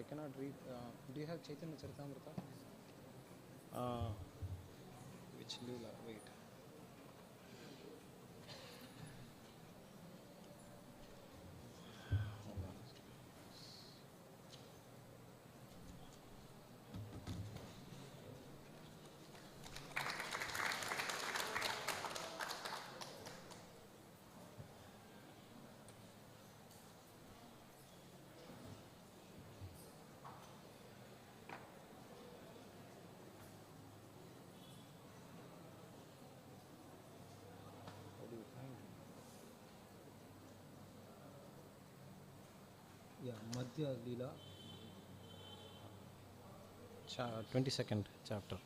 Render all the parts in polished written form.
I cannot read. Do you have Chaitanya Charitamrita? Which Leela? Wait. Yeah, Madhya Leela. 22nd chapter.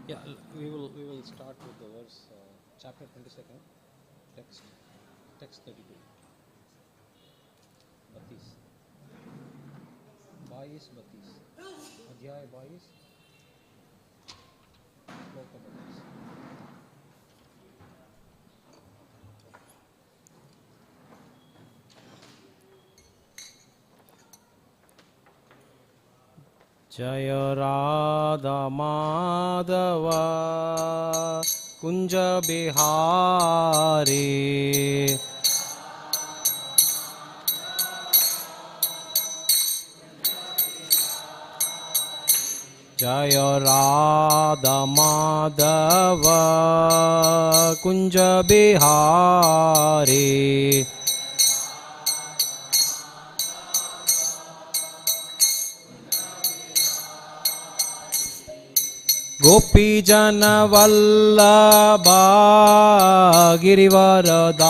Yeah, we will start with the verse, chapter 22nd, text 32. 32. 22, 32. अध्याय 22, श्लोक 32. जय राधा माधव कुंज बिहारी जय राधा माधव कुंज बिहारी गोपी जन वल्लभा गिरिवरधारी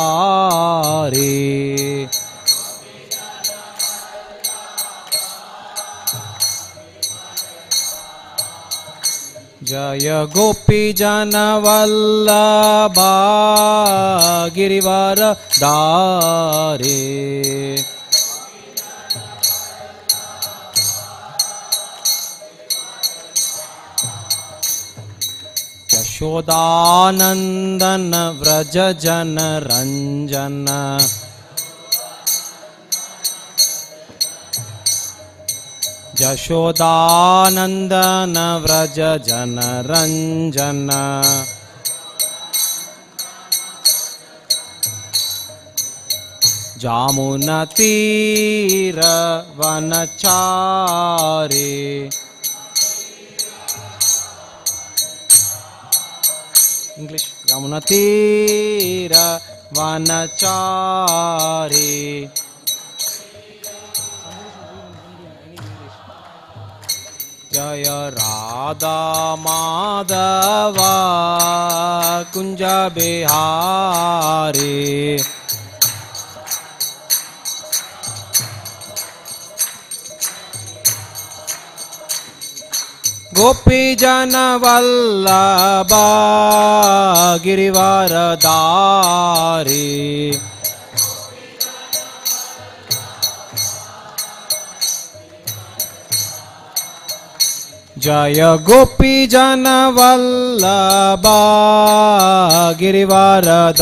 जय गोपी जन वल्लभा गिरिवरधारी यशोदानंदन व्रज जन रंजन यशोदानंदन व्रज जन रंजन जामुना तीर वनचारी English. Yamuna Tira Vanachari. Jaya Radha Madhava Kunja Bihari. गोपी जन वल्लभा गिरिवरधारी जय गोपी जन वल्लभा गिरिवरधारी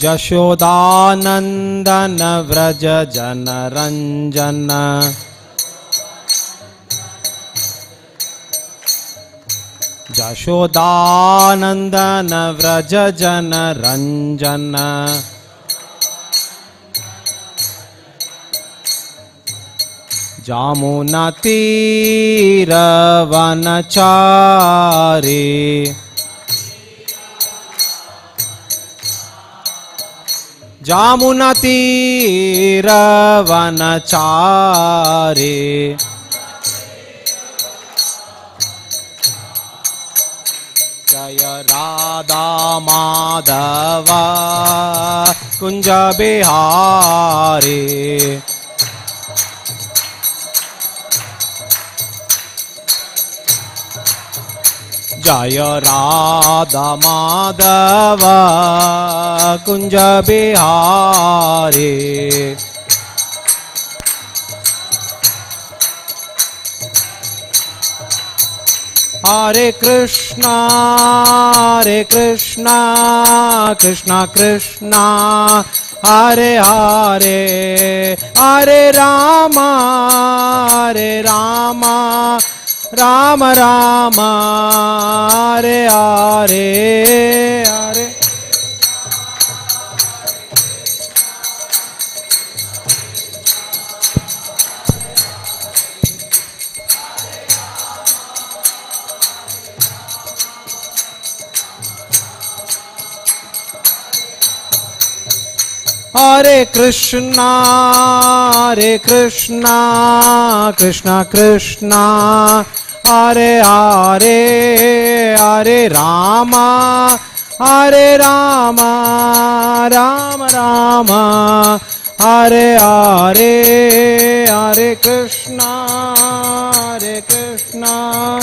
यशोदानंदन व्रज जन रंजन यशोदानंदन व्रज जन रंजन जामुना तीर वनचारी जामुना तीर वनचारी Jaya Radha Madhava Kunja Bihari Jaya Radha Madhava Kunja Bihari Hare Krishna Krishna Krishna Hare Hare Hare Rama Rama Rama Hare Hare Hare Hare Krishna Krishna Krishna Hare Hare Hare Rama Rama Rama Hare Hare Hare Krishna Krishna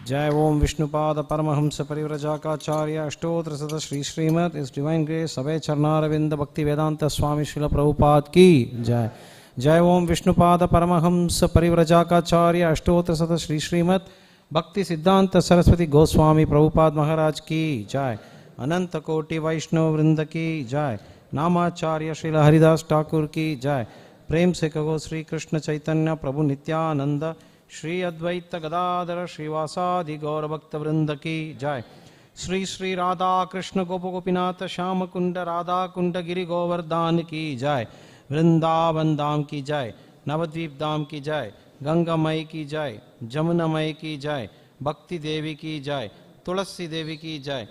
Jai Om Vishnupada Paramahamsa Parivrajakaacharya Ashtotra Sada Shri Srimad His Divine Grace Abhay Charnaravinda Bhakti Vedanta Swami Srila Prabhupada Ki Jai Jai Om Vishnupada Paramahamsa Parivrajakaacharya Ashtotra Sada Shri Srimad Bhakti Siddhanta Saraswati Goswami Prabhupada Maharaj Ki Jai Ananta Koti Vaishnav Vrinda Ki Jai Namacharya Srila Haridas Thakur Ki Jai Prem Se Kago Sri Krishna Chaitanya Prabhu Nityananda Shri Advaita Gadadhara Srivasadi Gaura Bhakta Vrinda Ki Jai Shri Shri Radha Krishna Gopa Gopinatha Shama Kunda Radha Kunda Giri Govardhan Ki Jai Vrindavan Dham Ki Jai Navadvip Dham Ki Jai Ganga Mai Ki Jai Jamuna Mai Ki Jai Bhakti Devi Ki Jai Tulasi Devi Ki Jai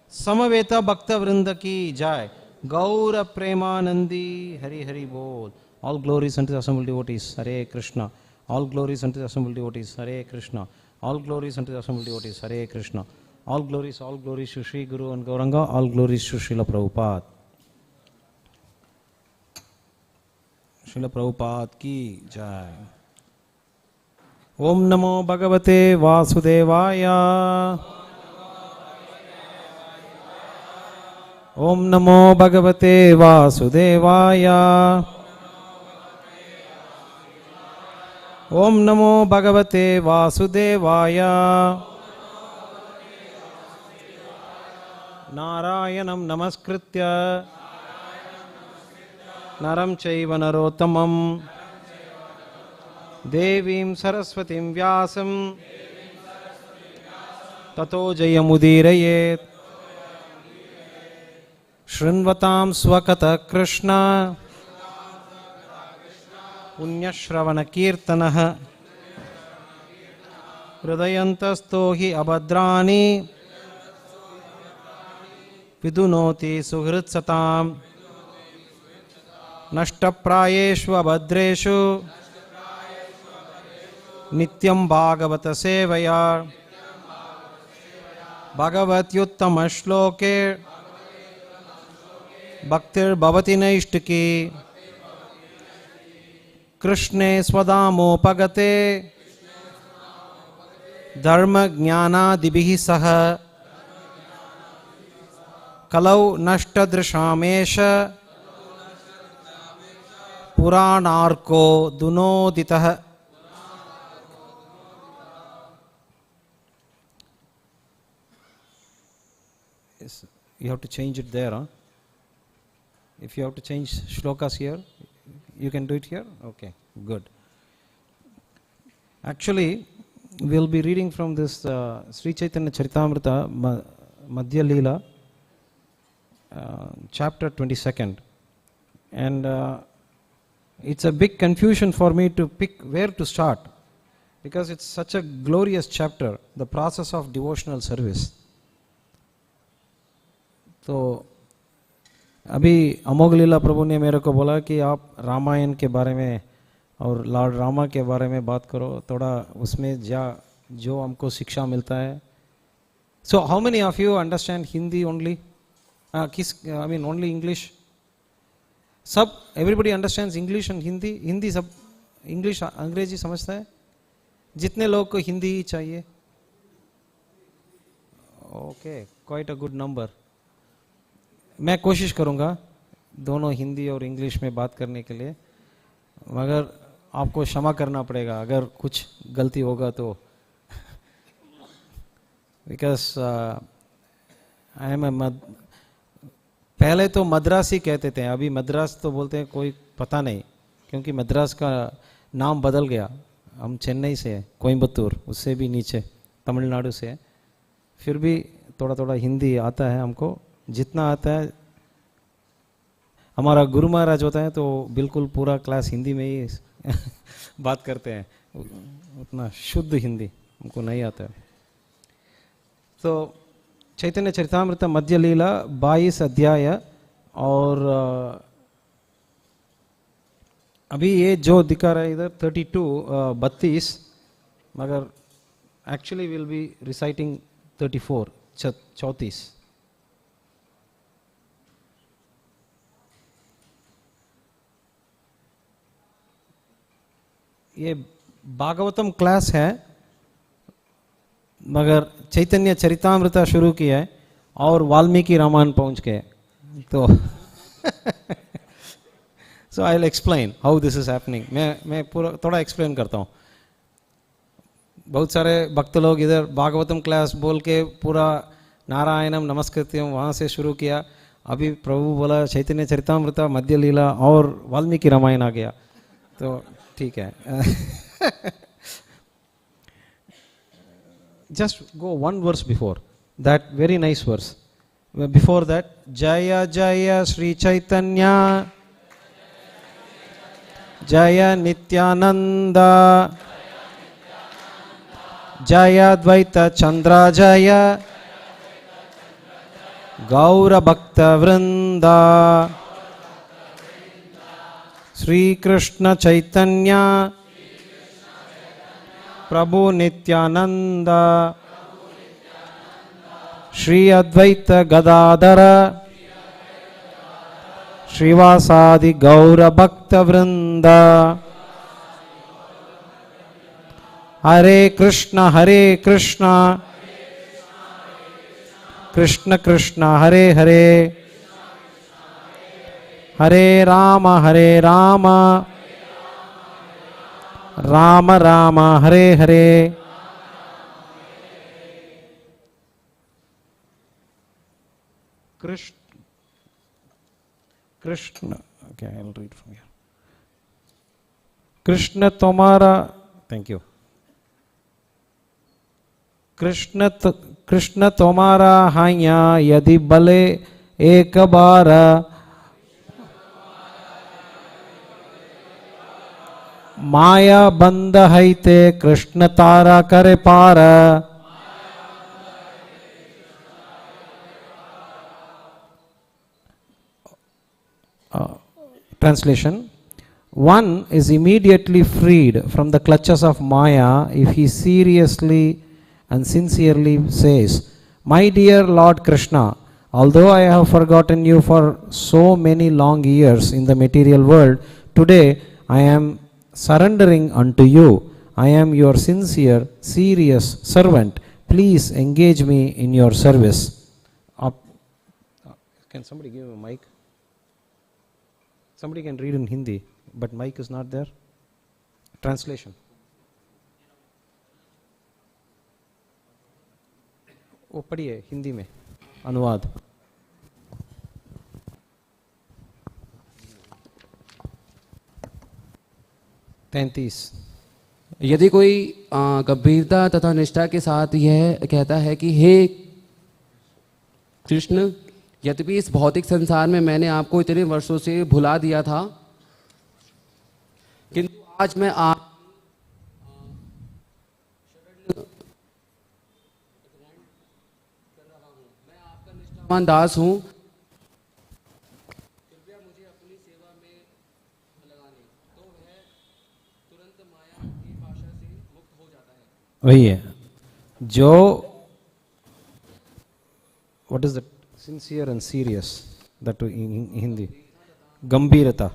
Samaveta Bhakta Vrinda Ki Jai Gaura Premanandi Hari Hari Bol. All glories unto the assembled devotees. Hare Krishna. All glories unto the assembled devotees. Hare Krishna. All glories unto the assembled devotees. Hare Krishna. All glories to Sri Guru and Gauranga. All glories to Srila Prabhupada. Srila Prabhupada ki Jai. Om Namo Bhagavate Vasudevaya. Om Namo Bhagavate Vasudevaya. Om Namo Bhagavate Vasudevaya. Narayanam Namaskritya Naram Chaiva Narottamam Devim Saraswatim Vyasam Tato Jayamudirayet Shrinvatam Swakata Krishna Punyashravana Kirtanaha Hridayantasto hi abhadrani Vidunoti suhritsatam Nashtaprayeshu abhadreshu Nityam Bhagavata Sevaya Bhagavat Yuttama Shloke Bhaktir Bhavati Naishtaki Krishne Swadamo Pagate Dharma Jnana Dibihi Saha Kalau Nashtadrishamesha Puranarko Dunoditah. You have to change it there. Huh? If you have to change shlokas here, you can do it here? Okay, good. Actually, we'll be reading from this Sri Chaitanya Charitamrita Madhya Leela, chapter 22nd. And it's a big confusion for me to pick where to start, because it's such a glorious chapter, the process of devotional service. तो अभी अमोघ लीला प्रभु ने मेरे को बोला कि आप रामायण के बारे में और लॉर्ड रामा के बारे में बात करो, थोड़ा उसमें जो हमको शिक्षा मिलता है. So how many of you understand Hindi only? I mean only English? सब everybody understands English and Hindi? Hindi सब, इंग्लिश अंग्रेजी समझता है? जितने लोग को हिंदी ही चाहिए? Okay, quite a good number. मैं कोशिश करूंगा दोनों हिंदी और इंग्लिश में बात करने के लिए, मगर आपको क्षमा करना पड़ेगा अगर कुछ गलती होगा तो. बिकॉज आई एम पहले तो मद्रासी कहते थे, अभी मद्रास तो बोलते हैं कोई पता नहीं, क्योंकि मद्रास का नाम बदल गया. हम चेन्नई से हैं, कोयम्बतूर उससे भी नीचे तमिलनाडु से है. फिर भी थोड़ा थोड़ा हिंदी आता है हमको, जितना आता है. हमारा गुरु महाराज होता है तो बिल्कुल पूरा क्लास हिंदी में ही बात करते हैं, उतना शुद्ध हिंदी हमको नहीं आता है. तो चैतन्य चरितामृत मध्य लीला 22 अध्याय, और अभी ये जो दिखा रहा है इधर 32 मगर एक्चुअली विल बी रिसाइटिंग 34. ये भागवतम क्लास है, मगर चैतन्य चरितामृत शुरू किया है और वाल्मीकि रामायण पहुंच गए तो so I will explain how this is happening. मैं पूरा थोड़ा एक्सप्लेन करता हूँ. बहुत सारे भक्त लोग इधर भागवतम क्लास बोल के पूरा नारायणम नमस्कृत्यम वहाँ से शुरू किया. अभी प्रभु बोला चैतन्य चरितामृत मध्य लीला और वाल्मीकि रामायण आ गया, तो ठीक है. Just go one verse before that, very nice verse. Before that, Jaya Jaya Sri Chaitanya, Jaya Nityananda, Jaya Dvaita Chandra Jaya, Gaura Bhakta Vrinda, Sri Krishna Chaitanya, Prabhu Nityananda, Shri Advaita Gadadara, Srivasadi Gaura Bhakta Vrinda. Hare Krishna Krishna Krishna Hare Hare, Hare Rama Rama Rama Hare Hare. Krishna. Okay, I will read from here. Krishna Tomara. Thank you. Krishna Tomara Hanya Yadi Bale Ekabara माया बंद हैते कृष्ण तारा करे पार. Translation: one is immediately freed from the clutches of Maya if he seriously and sincerely says, "My dear Lord Krishna, although I have forgotten you for so many long years in the material world, today I am surrendering unto you. I am your sincere, serious servant. Please engage me in your service." Can somebody give him a mic? Somebody can read in Hindi, but mic is not there. Translation. वो पढ़िए हिंदी में अनुवाद. यदि कोई गंभीरता तथा निष्ठा के साथ यह कहता है कि हे कृष्ण, यद्यपि इस भौतिक संसार में मैंने आपको इतने वर्षों से भुला दिया था, किंतु आज मैं आप मैं आपका निष्ठावान दास हूँ. वही है जो what is that sincere and serious that in Hindi गंभीरता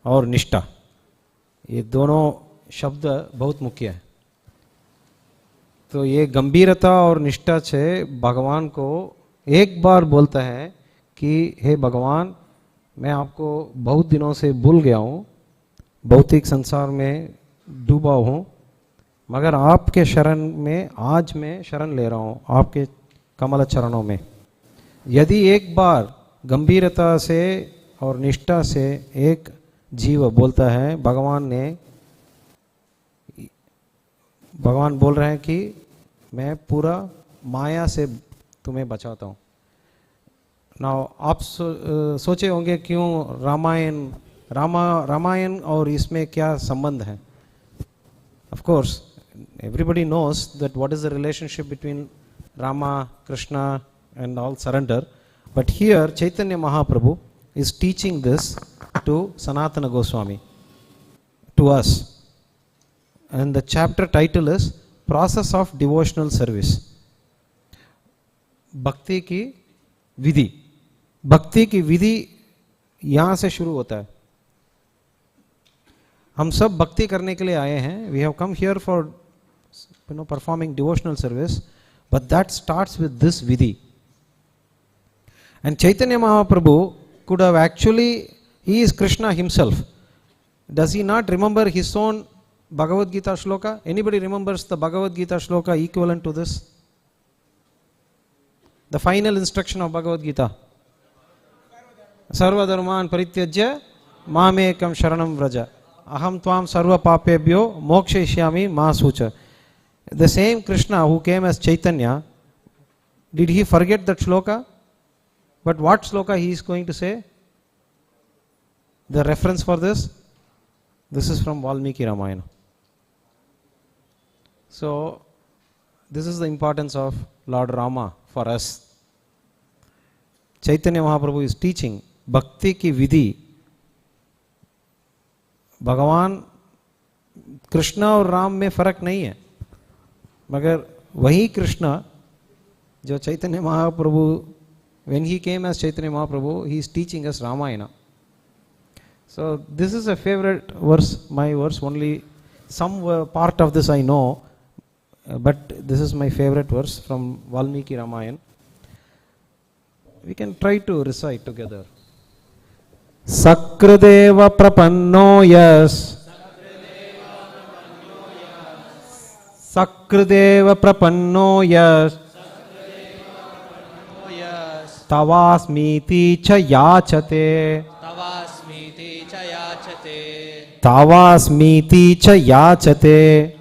और निष्ठा, ये दोनों शब्द बहुत मुख्य है। तो ये गंभीरता और निष्ठा से भगवान को एक बार बोलता है कि हे भगवान, मैं आपको बहुत दिनों से भूल गया हूँ, भौतिक संसार में डूबा हूँ, मगर आपके शरण में आज मैं शरण ले रहा हूँ, आपके कमल चरणों में। यदि एक बार गंभीरता से और निष्ठा से एक जीव बोलता है, भगवान बोल रहे हैं कि मैं पूरा माया से तुम्हें बचाता हूँ। नाउ आप सोचे होंगे क्यों रामायण और इसमें क्या संबंध है। Of course everybody knows that what is the relationship between Rama, Krishna and all surrender, but here Chaitanya Mahaprabhu is teaching this to Sanatana Goswami, to us, and the chapter title is Process of Devotional Service. भक्ति की विधि, भक्ति की विधि यहाँ से शुरू होता है। हम सब भक्ति करने के लिए आए हैं, we have come here for performing devotional service, but that starts with this vidhi. And Chaitanya Mahaprabhu could have actually, he is Krishna himself. Does he not remember his own Bhagavad Gita shloka? Anybody remembers the Bhagavad Gita shloka equivalent to this? The final instruction of Bhagavad Gita. Sarva dharman parityajya mamekam sharanam vraja aham tvam sarva papebhyo mokshayishyami ma sucha. The same Krishna who came as Chaitanya, did he forget that shloka? But what shloka he is going to say? The reference for this is from Valmiki Ramayana. So this is the importance of Lord Rama for us. Chaitanya Mahaprabhu is teaching bhakti ki vidhi. भगवान कृष्ण और राम में फर्क नहीं है, मगर वही कृष्ण जो Chaitanya Mahaprabhu, when he came as Chaitanya Mahaprabhu, he is teaching us Ramayana. So this is a favorite verse, my verse. Only some part of this I know, but this is my favorite verse from Valmiki Ramayana. We can try to recite together. Sakradeva prapanno yas, Sakradeva prapanno yas, Tavasmiti cha yachate, Tavasmiti cha yachate,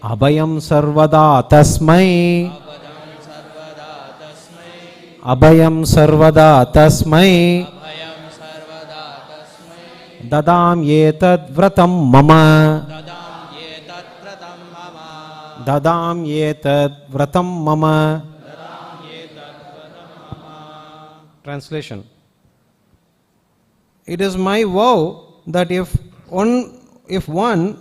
Abhayam sarvada tasmai, Abhayam sarvada tasmai, Dadam yetat vratam mama, Dadam yetat vratam mama. Translation. It is my vow that if one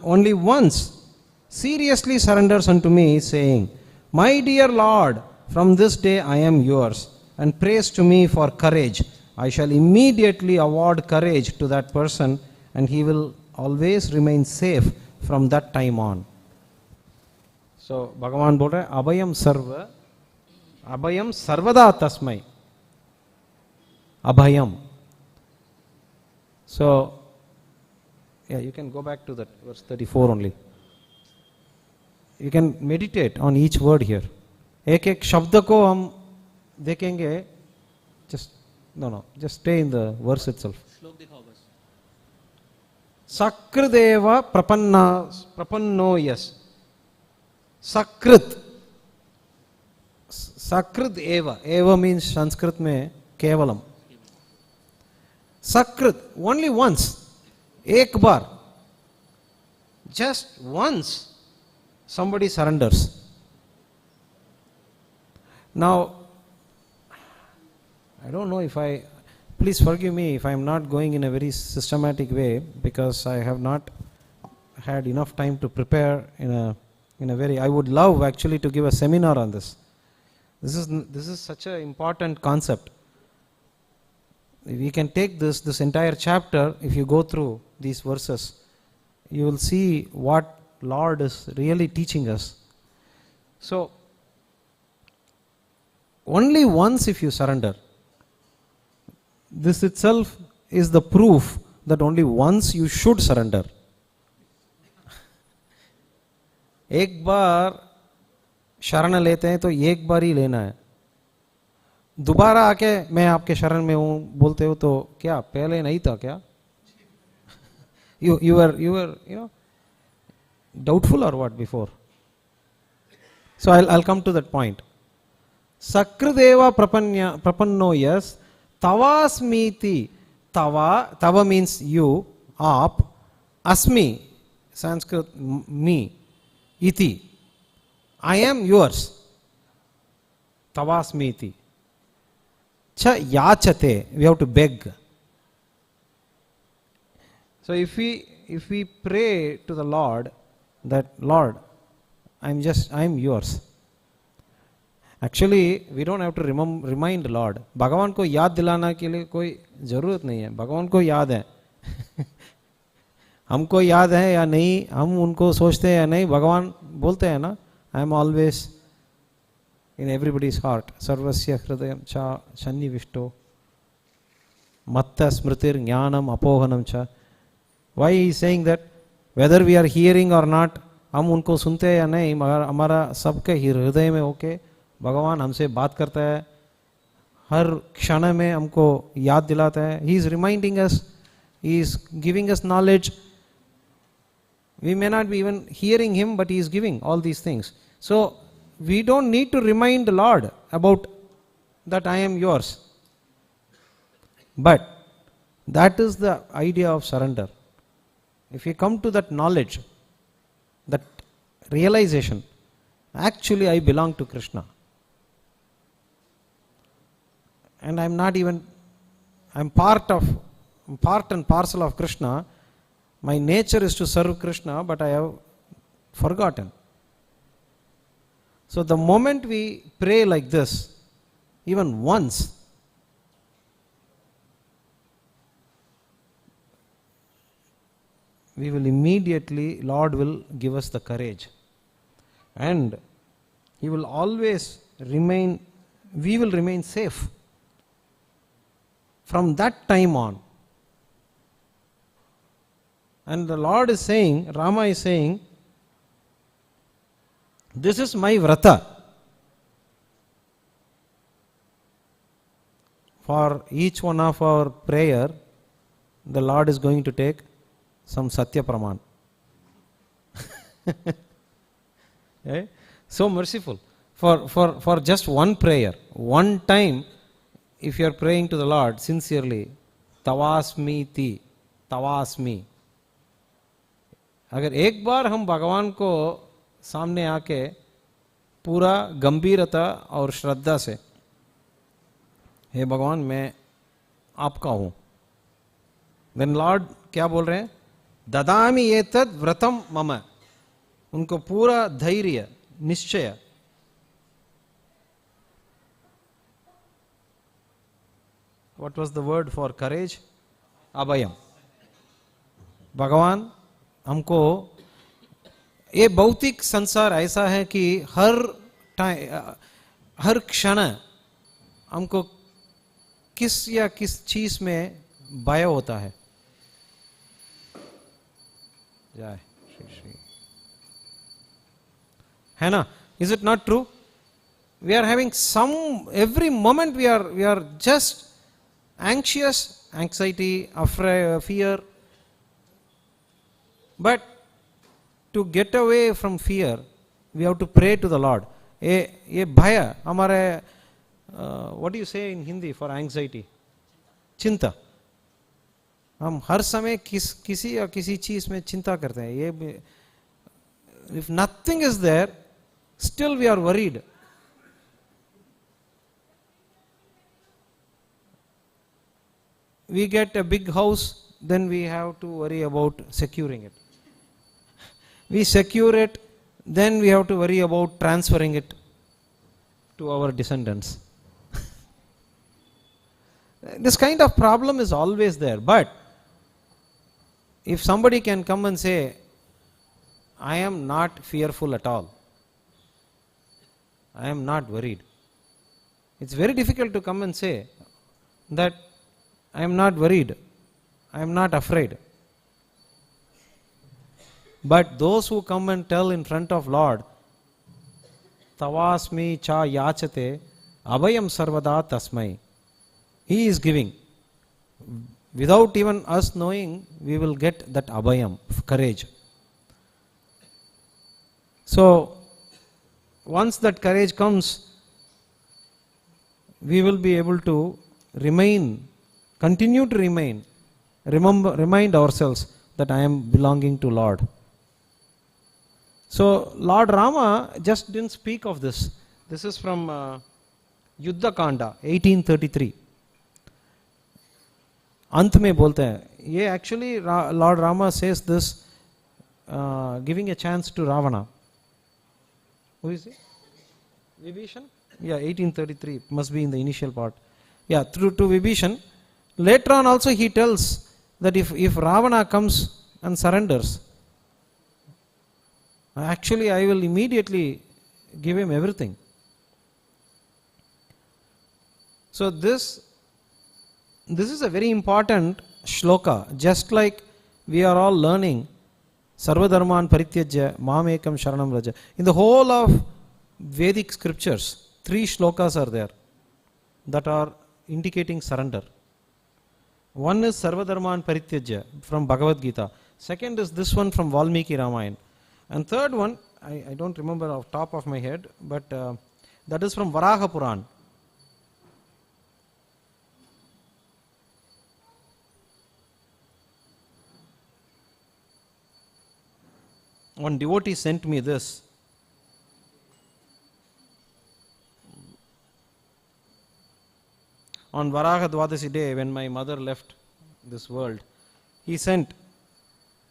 only once seriously surrenders unto me, saying, My dear Lord, from this day I am yours, and prays to me for courage, I shall immediately award courage to that person, and he will always remain safe from that time on. So Bhagavan बोल रहे अभयम सर्वदा तस्मै, abhayam. So yeah, you can go back to that verse 34 only. You can meditate on each word here. एक एक शब्द को हम देखेंगे. Just stay in the verse itself. श्लोक दिखाओ बस. Sakradeva prapanno yas. Sakrit. Sakrit eva means Sanskrit में केवलम. Sakrit, only once, एक बार, just once somebody surrenders. Now I don't know if please forgive me if I am not going in a very systematic way, because I had enough time to prepare in a very. I would love actually to give a seminar on this. This is such an important concept. We can take this entire chapter. If you go through these verses, you will see what Lord is really teaching us. So, only once if you surrender. This itself is the proof that only once you should surrender. एक बार शरण लेते हैं तो एक बार ही लेना है. दोबारा आके मैं आपके शरण में हूं बोलते हो तो क्या पहले नहीं था क्या? You were doubtful or what before? So I'll come to that point. Sakrideva prapanno yes tavasmiti. Tava means you, aap, asmi, Sanskrit me, iti. I am yours. Tavasmiti. Cha yachate, we have to beg. So if we pray to the Lord that Lord, I'm yours. Actually, we don't have to remind Lord. भगवान को याद दिलाना के लिए कोई जरूरत नहीं है. भगवान को याद है. हमको याद है या नहीं, हम उनको सोचते हैं या नहीं, भगवान बोलते हैं ना, I am always in everybody's heart. Sarvasya hridayam cha sannivishto matta smritir jnanam apohanam cha. Why he is saying that? Whether we are hearing or not, हम उनको सुनते हैं या नहीं, मगर हमारा सबके हृदय में होके भगवान हमसे बात करता है, हर क्षण में हमको याद दिलाता है. He is reminding us, he is giving us knowledge. We may not be even hearing him, but he is giving all these things. So we don't need to remind the Lord about that I am yours. But that is the idea of surrender. If you come to that knowledge, that realization, actually I belong to Krishna. And I'm part and parcel of Krishna. My nature is to serve Krishna, but I have forgotten. So the moment we pray like this, even once, we will immediately, Lord will give us the courage. And He will always remain, we will remain safe. From that time on. And the Lord is saying, Rama is saying, this is my vrata. For each one of our prayer, the Lord is going to take some Satya Praman. Okay? So merciful. For just one prayer, one time, if you are praying to the Lord sincerely, tavasmi ti, tavasmi. अगर एक बार हम भगवान को सामने आके पूरा गंभीरता और श्रद्धा से, हे भगवान मैं आपका हूँ, देन लॉर्ड क्या बोल रहे हैं? ददामि एतद् व्रतम मम. उनको पूरा धैर्य, निश्चय. What was the word for courage? Abhayam. भगवान हमको, ये भौतिक संसार ऐसा है कि हर क्षण हमको किस या किस चीज में भय होता है. जय श्री श्री. है ना? Is it not true? We are having every moment we are just anxious, anxiety, fear. But to get away from fear, we have to pray to the Lord. ये भय हमारे, what do you say in Hindi for anxiety? चिंता. हम हर समय किसी या किसी चीज में चिंता करते हैं. ये if nothing is there, still we are worried. We get a big house, then we have to worry about securing it. we secure it, then we have to worry about transferring it to our descendants. This kind of problem is always there. But if somebody can come and say, I am not fearful at all, I am not worried. It's very difficult to come and say that I am not worried, I am not afraid. But those who come and tell in front of Lord, Tavasmi cha yachate abhayam sarvada tasmai, he is giving. Without even us knowing, we will get that abhayam, courage. So, once that courage comes, we will be able to continue to remind ourselves that I am belonging to Lord. So, Lord Rama just didn't speak of this. This is from Yuddha Kanda, 1833. अंत में बोलते हैं ये actually Lord Rama says this giving a chance to Ravana. Who is it? Vibhishan? Yeah, 1833 must be in the initial part. Yeah, through to Vibhishan. Later on also he tells that if Ravana comes and surrenders, actually I will immediately give him everything. So this is a very important shloka. Just like we are all learning Sarvadharman Parityajya Mamekam Sharanam Raja. In the whole of Vedic scriptures, 3 shlokas are there that are indicating surrender. One is Sarvadharman Parityajya from Bhagavad Gita. Second is this one from Valmiki Ramayana. And third one, I don't remember off top of my head, but that is from Varaha Puran. One devotee sent me this. On Varaha Dwadasi day, when my mother left this world, he sent,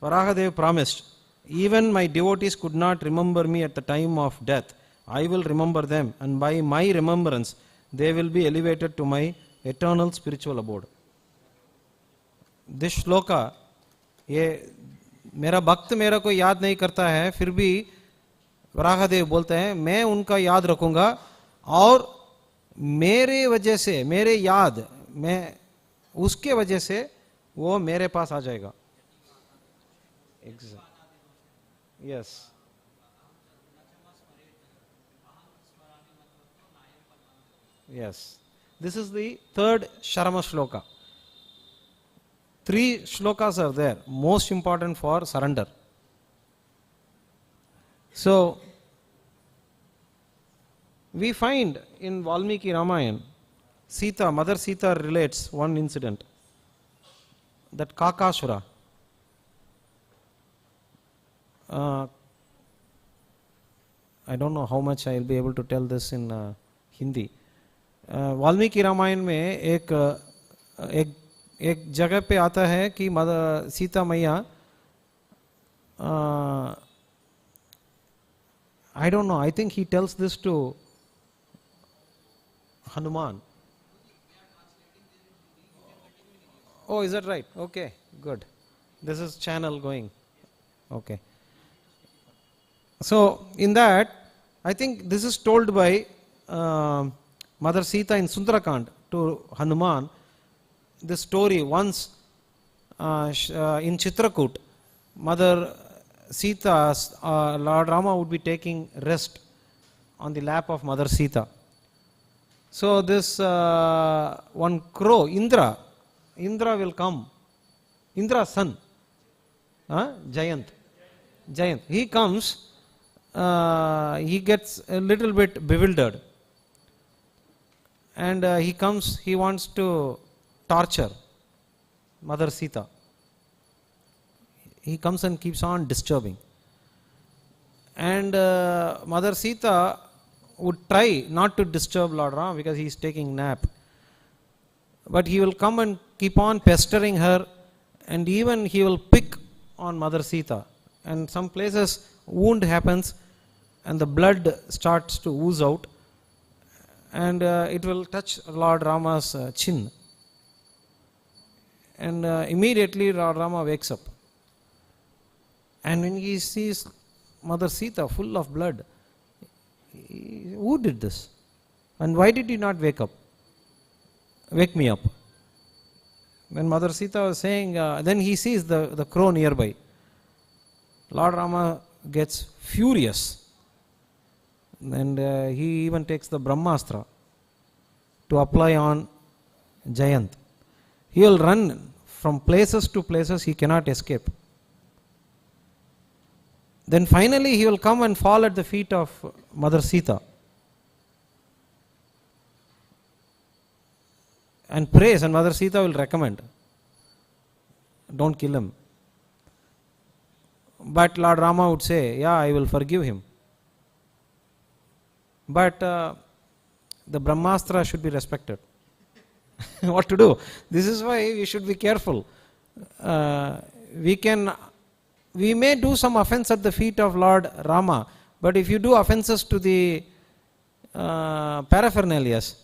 Varahadev promised, even my devotees could not remember me at the time of death. I will remember them, and by my remembrance, they will be elevated to my eternal spiritual abode. This shloka, ये मेरा भक्त मेरा को याद नहीं करता है, फिर भी वराहदेव बोलते हैं मैं उनका याद रखूंगा और मेरे वजह से, मेरे याद, मैं उसके वजह से वो मेरे पास आ जाएगा. Yes. Yes. This is the third Sharama shloka. 3 shlokas are there, most important for surrender. So, we find in Valmiki Ramayana, Mother Sita relates one incident, that Kakasura, I don't know how much I will be able to tell this in Hindi. Valmiki Ramayan में एक जगह पे आता है कि सीता मैया, I don't know, I think he tells this to Hanuman. Oh, is that right? Okay, good. This is channel going. Okay. So, in that, I think this is told by Mother Sita in Sundarakand to Hanuman. This story, once in Chitrakoot, Mother Sita, Lord Rama would be taking rest on the lap of Mother Sita. So this one crow, Indra will come. Indra's son, Jayant, he comes, he gets a little bit bewildered. And he comes, he wants to torture Mother Sita. He comes and keeps on disturbing. And Mother Sita would try not to disturb Lord Rama because he is taking nap. But he will come and keep on pestering her, and even he will pick on Mother Sita and some places wound happens and the blood starts to ooze out, and it will touch Lord Rama's chin, and immediately Lord Rama wakes up, and when he sees Mother Sita full of blood, who did this and why did he not wake me up? When Mother Sita was saying, then he sees the crow nearby. Lord Rama gets furious, and he even takes the Brahmastra to apply on Jayant. He will run from places to places, he cannot escape. Then finally he will come and fall at the feet of Mother Sita and prays, and Mother Sita will recommend, don't kill him. But Lord Rama would say, yeah, I will forgive him. But the Brahmastra should be respected. What to do? This is why we should be careful. We may do some offense at the feet of Lord Rama, but if you do offenses to the paraphernalias,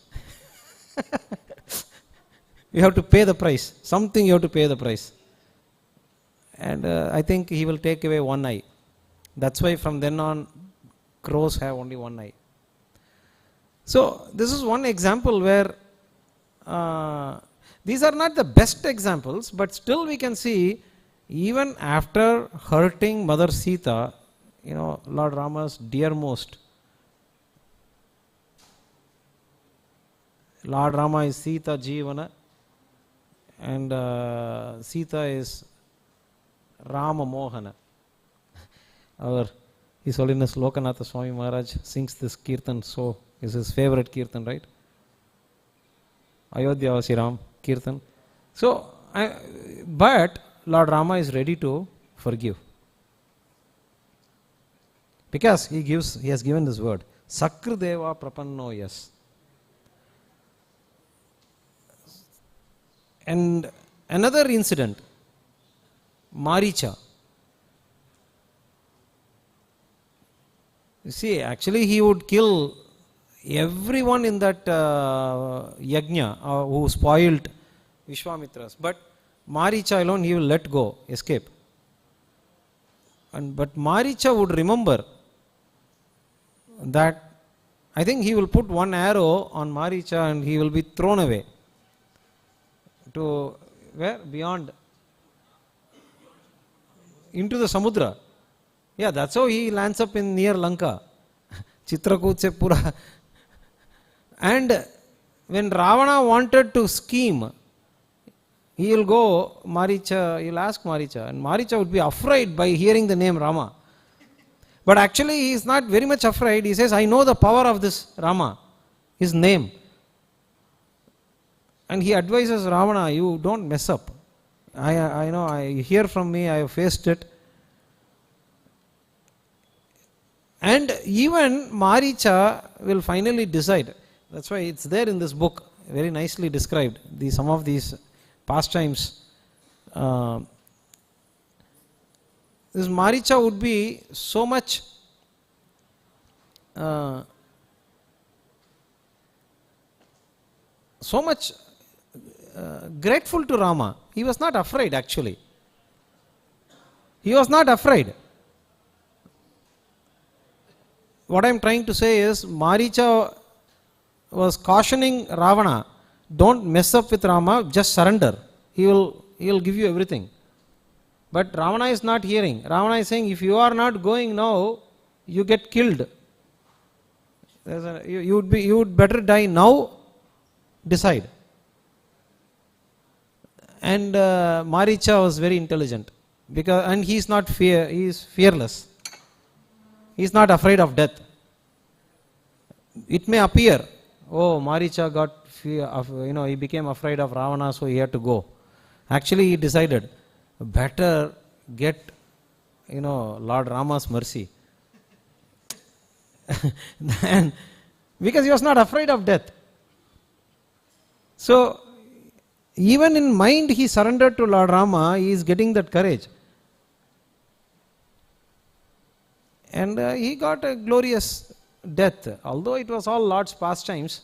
you have to pay the price. Something you have to pay the price. And I think he will take away one eye. That's why from then on, crows have only one eye. So this is one example where these are not the best examples, but still we can see, even after hurting Mother Sita, Lord Rama's dearmost. Lord Rama is Sita Jivana, and Sita is Rama Mohana. His Holiness Lokanatha Swami Maharaj sings this kirtan, so is his favorite kirtan, right? Ayodhya Vasi Ram kirtan. So, but Lord Rama is ready to forgive, because he has given this word, Sakrideva Prapanno Yas. And another incident, Maricha. You see, actually he would kill everyone in that yajna who spoiled Vishwamitra's, but Maricha alone he will let go, escape. But Maricha would remember that, I think he will put one arrow on Maricha and he will be thrown away to where? Beyond, into the Samudra. Yeah, that's how he lands up in near Lanka. Chitrakoot se pura. And when Ravana wanted to scheme, he will go, Maricha, he will ask Maricha, and Maricha would be afraid by hearing the name Rama. But actually he is not very much afraid. He says, I know the power of this Rama, his name. And he advises Ravana, you don't mess up. I know, I hear from me, I have faced it. And even Maricha will finally decide. That's why it's there in this book, very nicely described, some of these pastimes. This Maricha would be so much grateful to Rama. He was not afraid actually. He was not afraid. What I am trying to say is, Maricha was cautioning Ravana, don't mess up with Rama, just surrender. He will give you everything. But Ravana is not hearing. Ravana is saying, if you are not going now, you get killed. You would better die now, decide. And Maricha was very intelligent, and he is not he is fearless. He is not afraid of death. It may appear, oh, Maricha got fear of, he became afraid of Ravana, so he had to go. Actually, he decided, better get, Lord Rama's mercy. And because he was not afraid of death. So, even in mind he surrendered to Lord Rama, he is getting that courage. And he got a glorious death. Although it was all Lord's pastimes,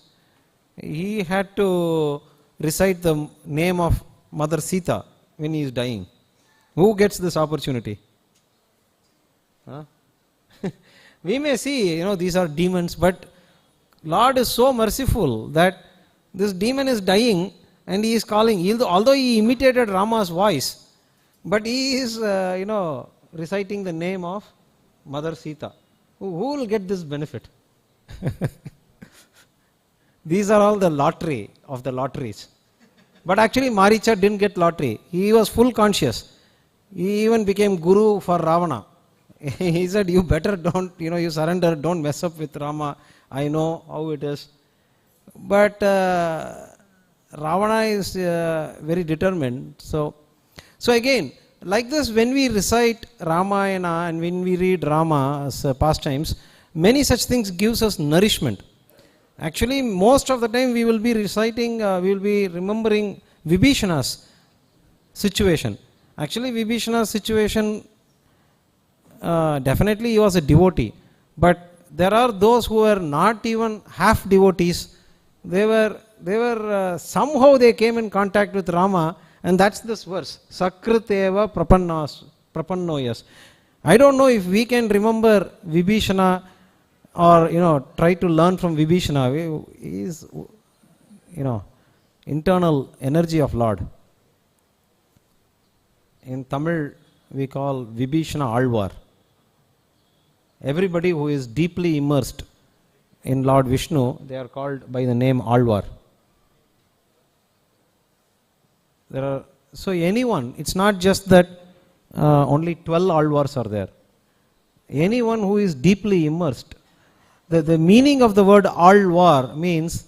he had to recite the name of Mother Sita when he is dying. Who gets this opportunity? Huh? We may see, these are demons, but Lord is so merciful that this demon is dying and he is calling, although he imitated Rama's voice, but he is, reciting the name of Mother Sita. Who will get this benefit? These are all the lottery of the lotteries. But actually Maricha didn't get lottery. He was full conscious. He even became guru for Ravana. He said, you better don't, you surrender, don't mess up with Rama. I know how it is. But Ravana is very determined. So again, like this, when we recite Ramayana and when we read Rama's pastimes, many such things gives us nourishment. Actually, most of the time we will be reciting, we will be remembering Vibhishana's situation. Actually, Vibhishana's situation, definitely he was a devotee. But there are those who were not even half devotees. They were somehow they came in contact with Rama, and that's this verse. Sakriteva prapannoyas. I don't know if we can remember Vibhishana or try to learn from Vibhishana. He is internal energy of Lord. In Tamil we call Vibhishana Alvar. Everybody who is deeply immersed in Lord Vishnu, they are called by the name Alvar. So anyone, it's not just that only 12 Alvars are there. Anyone who is deeply immersed. The meaning of the word Alvar means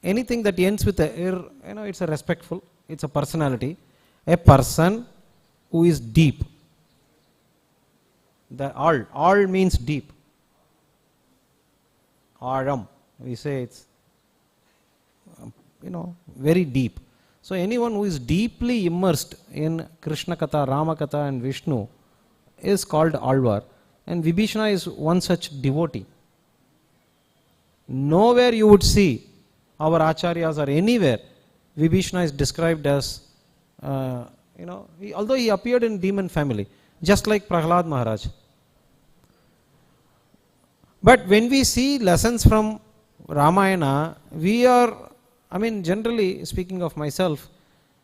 anything that ends with a it's a respectful, it's a personality, a person who is deep. The al means deep. Aram, we say it's very deep. So anyone who is deeply immersed in Krishna Katha, Rama Katha and Vishnu is called Alvar. And Vibhishana is one such devotee. Nowhere you would see our acharyas or anywhere Vibhishana is described as, although he appeared in demon family, just like Prahlad Maharaj. But when we see lessons from Ramayana, we are, generally speaking of myself,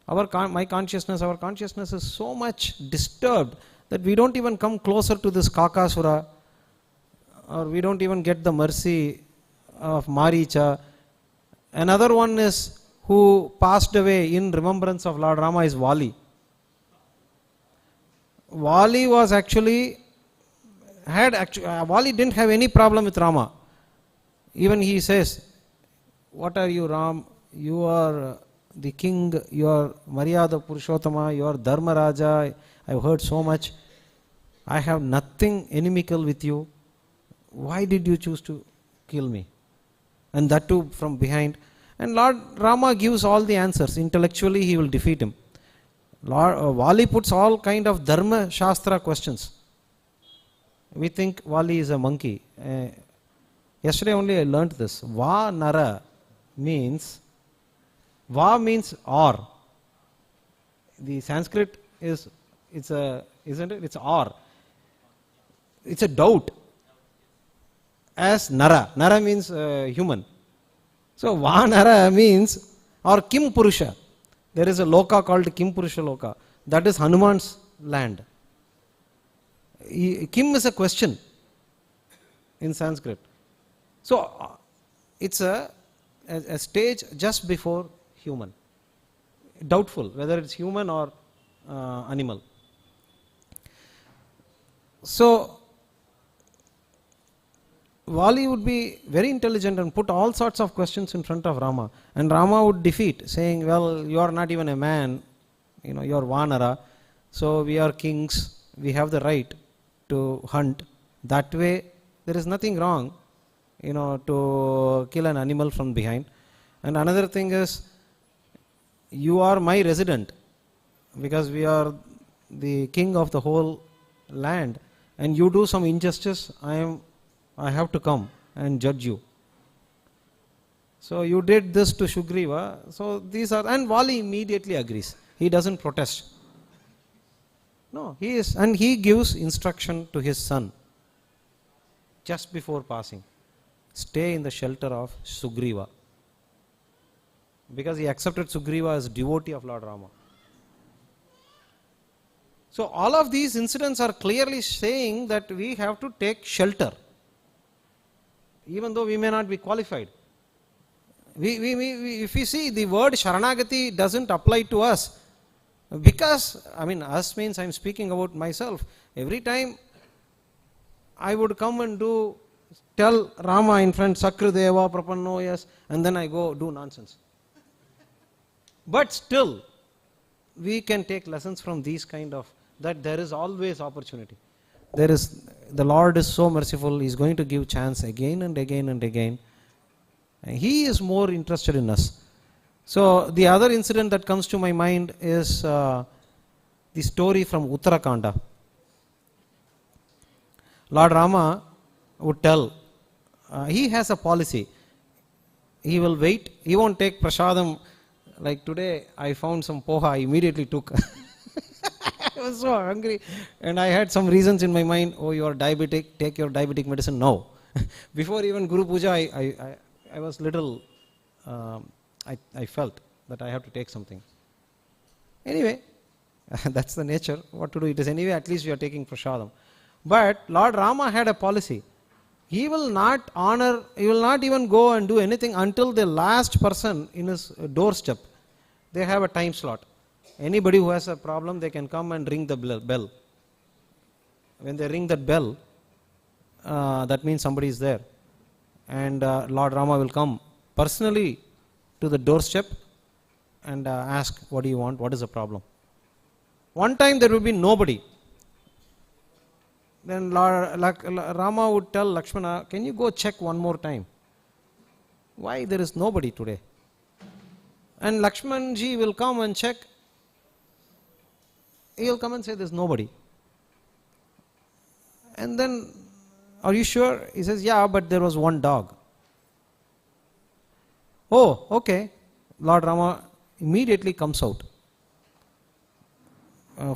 our consciousness is so much disturbed that we don't even come closer to this Kakasura, or we don't even get the mercy of Maricha. Another one is who passed away in remembrance of Lord Rama is Vali. Vali was Vali didn't have any problem with Rama. Even he says, what are you, Ram? You are the king, you are Maryada Purushottama, you are Dharma Raja. I've heard so much. I have nothing inimical with you. Why did you choose to kill me? And that too from behind. And Lord Rama gives all the answers. Intellectually he will defeat him. Vali puts all kind of Dharma Shastra questions. We think Vali is a monkey. Yesterday only I learnt this. Va Nara means, Va means or. The Sanskrit isn't it? It's or. It's a doubt. As Nara. Nara means human. So Va Nara means, or Kim Purusha. There is a loka called Kim Purusha Loka. That is Hanuman's land. Kim is a question in Sanskrit. So it's a stage just before human. Doubtful whether it's human or animal. So Vali would be very intelligent and put all sorts of questions in front of Rama. And Rama would defeat, saying, well, you are not even a man, you are Vanara. So we are kings, we have the right to hunt. That way there is nothing wrong, to kill an animal from behind. And another thing is, you are my resident, because we are the king of the whole land. and you do some injustice, I have to come and judge you. So you did this to Sugriva. So these are, and Vali immediately agrees. He doesn't protest. No, and he gives instruction to his son just before passing. Stay in the shelter of Sugriva. Because he accepted Sugriva as devotee of Lord Rama. So all of these incidents are clearly saying that we have to take shelter. Even though we may not be qualified. If we see, the word Sharanagati doesn't apply to us. Because, us means I am speaking about myself. Every time I would come and tell Rama in front, Sakrideva, Prapanno, yes, and then I go do nonsense. But still, we can take lessons from these kind of, that there is always opportunity. The Lord is so merciful, He is going to give chance again and again and again. And He is more interested in us. So the other incident that comes to my mind is the story from Uttarakhanda. Lord Rama would tell, he has a policy. He will wait, he won't take prasadam. Like today, I found some poha, I immediately took. I was so hungry and I had some reasons in my mind. Oh, you are diabetic, take your diabetic medicine now. Before even Guru Puja, I was little, I felt that I have to take something. Anyway, that's the nature. What to do? It is anyway, at least we are taking prasadam. But Lord Rama had a policy. He will not honor, he will not even go and do anything until the last person in his doorstep. They have a time slot. Anybody who has a problem, they can come and ring the bell. When they ring that bell, that means somebody is there. And Lord Rama will come personally to the doorstep and ask, what do you want, what is the problem? One time there will be nobody. Then Rama would tell Lakshmana, can you go check one more time? Why there is nobody today? And Lakshmanji will come and check. He will come and say there is nobody. And then, are you sure? He says, yeah, but there was one dog. Oh, okay. Lord Rama immediately comes out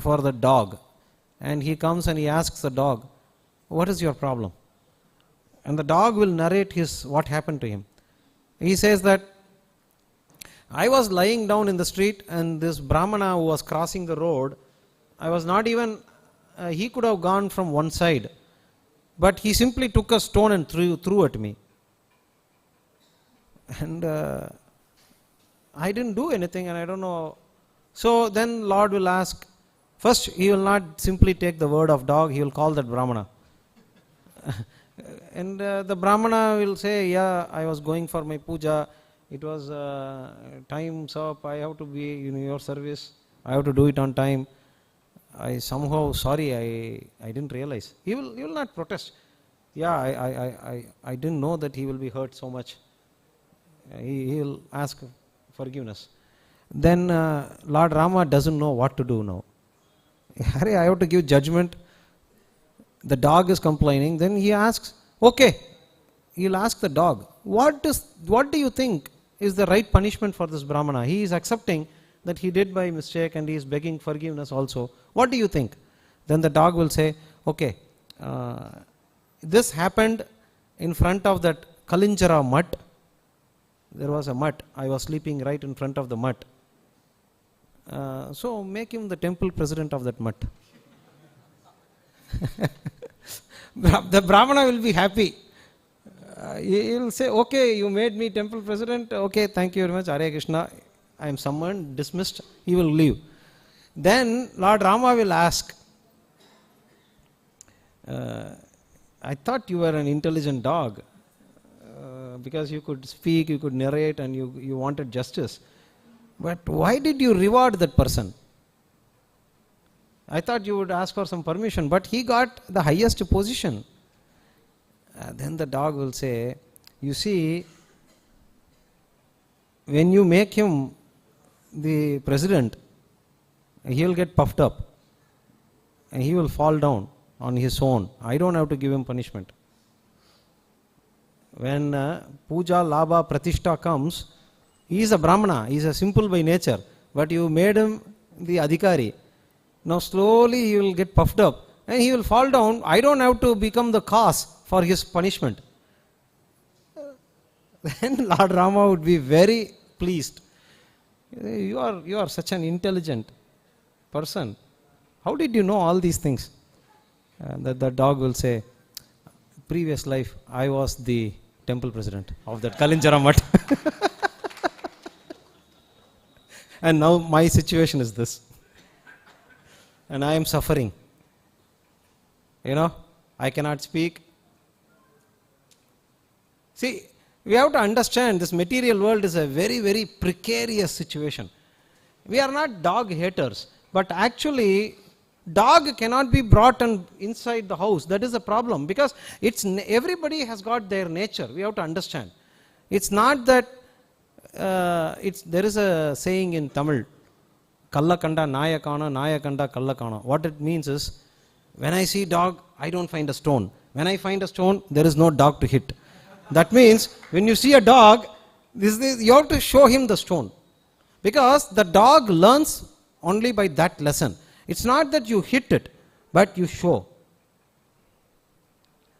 for the dog. And he comes and he asks the dog, what is your problem? And the dog will narrate what happened to him. He says that, I was lying down in the street and this Brahmana who was crossing the road, I was not even, he could have gone from one side. But he simply took a stone and threw at me. And I didn't do anything and I don't know. So then Lord will ask, first he will not simply take the word of dog, he will call that Brahmana. And the Brahmana will say, yeah, I was going for my puja, it was time's up, I have to be in your service, I have to do it on time. I somehow, sorry, I didn't realize. He will not protest. Yeah, I didn't know that he will be hurt so much. He will ask forgiveness. Then Lord Rama doesn't know what to do now. I have to give judgment. The dog is complaining. Then he asks, okay, he'll ask the dog, what do you think is the right punishment for this Brahmana? He is accepting that he did by mistake and he is begging forgiveness also. What do you think? Then the dog will say, okay, this happened in front of that Kalinjara mutt. There was a mutt. I was sleeping right in front of the mutt. So make him the temple president of that mutt. The Brahmana will be happy. He will say, okay, you made me temple president. Okay, thank you very much. Hare Krishna. I am summoned, dismissed. He will leave. Then Lord Rama will ask, I thought you were an intelligent dog because you could speak, you could narrate and you wanted justice. But why did you reward that person? I thought you would ask for some permission, but he got the highest position. Then the dog will say, you see, when you make him the president, he will get puffed up and he will fall down. on his own. I don't have to give him punishment. When puja, labha, pratishtha comes, he is a brahmana, he is a simple by nature, but you made him the adhikari. Now slowly he will get puffed up and he will fall down. I don't have to become the cause for his punishment. Then Lord Rama would be very pleased. You are such an intelligent person. How did you know all these things? The dog will say, previous life I was the temple president of that Kalinjara Mutt. And now my situation is this. And I am suffering. I cannot speak. See, we have to understand this material world is a very, very precarious situation. We are not dog haters, but actually dog cannot be brought inside the house. That is the problem, because everybody has got their nature. We have to understand. It's not that there is a saying in Tamil, Kalla kanda naya kana, naya kanda kalla kana. What it means is, when I see dog, I don't find a stone. When I find a stone, there is no dog to hit. That means, when you see a dog, you have to show him the stone. Because the dog learns only by that lesson. It's not that you hit it, but you show.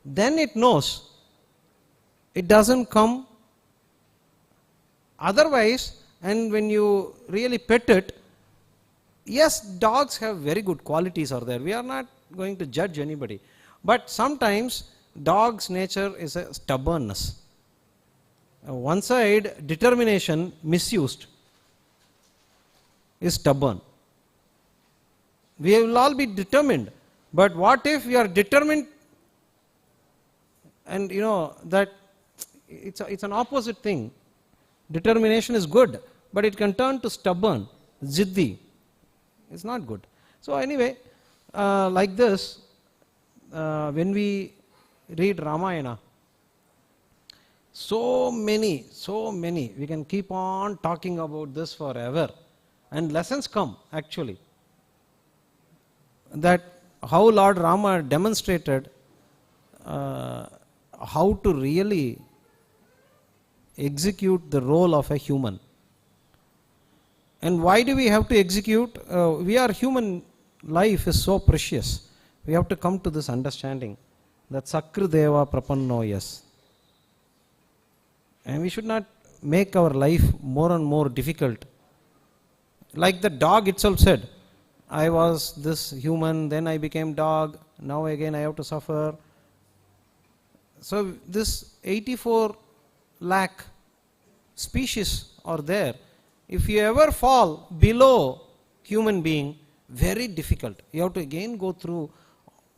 Then it knows. It doesn't come. Otherwise, and when you really pet it, yes, dogs have very good qualities are there. We are not going to judge anybody. But sometimes dog's nature is a stubbornness. One side, determination misused is stubborn. We will all be determined. But what if we are determined and that it's an opposite thing. Determination is good, but it can turn to stubborn, ziddi. It's not good. So anyway, like this, when we read Ramayana, so many, we can keep on talking about this forever. And lessons come actually. That how Lord Rama demonstrated how to really execute the role of a human. And why do we have to execute? We are human, life is so precious. We have to come to this understanding that Sakra Deva Prapanno, yes. And we should not make our life more and more difficult. Like the dog itself said, I was this human, then I became dog, now again I have to suffer. So this 84 lakh species are there. If you ever fall below human being, very difficult. You have to again go through.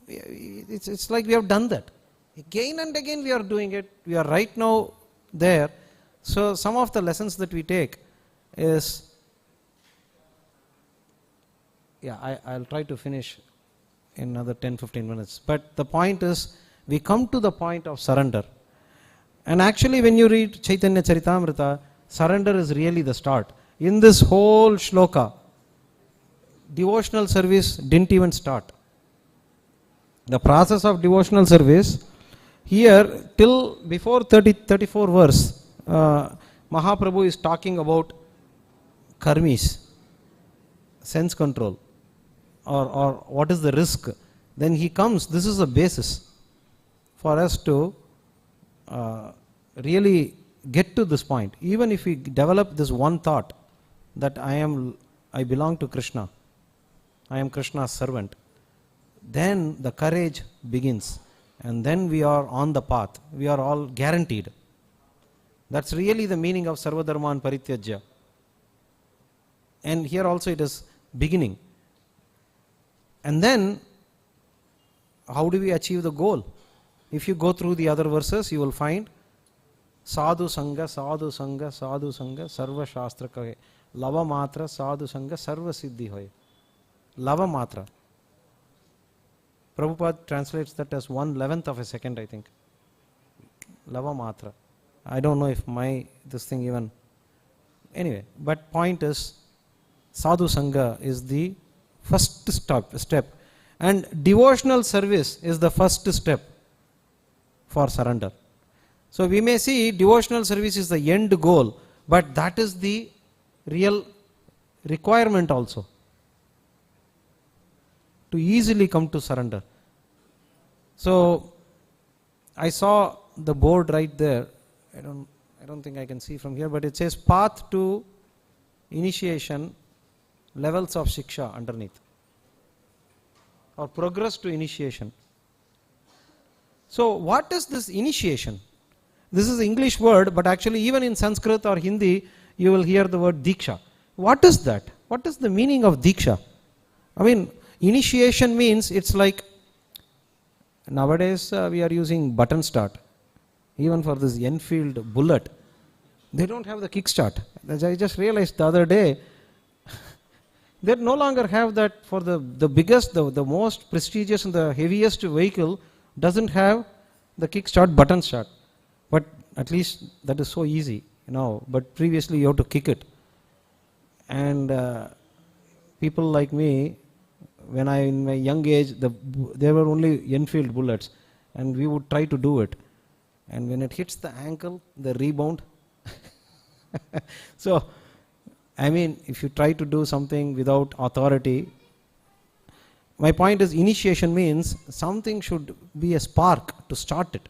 It's like we have done that. Again and again we are doing it. We are right now there. So some of the lessons that we take is, I'll try to finish in another 10-15 minutes. But the point is, we come to the point of surrender. And actually when you read Chaitanya Charitamrita, surrender is really the start. In this whole shloka, devotional service didn't even start. The process of devotional service, here till before 34 verse, Mahaprabhu is talking about karmis, sense control, or what is the risk. Then he comes, this is the basis for us to really get to this point. Even if we develop this one thought that I belong to Krishna, I am Krishna's servant, then the courage begins, and then we are on the path. We are all guaranteed. That's really the meaning of Sarvadharman Parityajya. And here also it is beginning. And then, how do we achieve the goal? If you go through the other verses, you will find Sadhu Sangha, Sadhu Sangha, Sadhu Sangha, Sarva Shastra Kahe. Lava Matra, Sadhu Sangha, Sarva Siddhi Hoye. Lava Matra. Prabhupada translates that as 1/11th of a second, I think. Lava Matra. I don't know if this thing even. Anyway, but point is, Sadhu Sangha is the first step. And devotional service is the first step for surrender. So we may see devotional service is the end goal, but that is the real requirement also to easily come to surrender. So I saw the board right there. I don't think I can see from here, but it says path to initiation, levels of Shiksha underneath, or progress to initiation. So what is this initiation? This is an English word, but actually even in Sanskrit or Hindi you will hear the word Diksha. What is that? What is the meaning of Diksha? I mean, initiation means it's like, nowadays we are using button start. Even for this Enfield Bullet, they don't have the kickstart. As I just realized the other day, they no longer have that. For the biggest, the most prestigious and the heaviest vehicle doesn't have the kickstart button start. But at least that is so easy, but previously you have to kick it. And people like me, when in my young age, there were only Enfield bullets, and we would try to do it. And when it hits the ankle, the rebound. So, I mean, if you try to do something without authority, my point is initiation means something should be a spark to start it.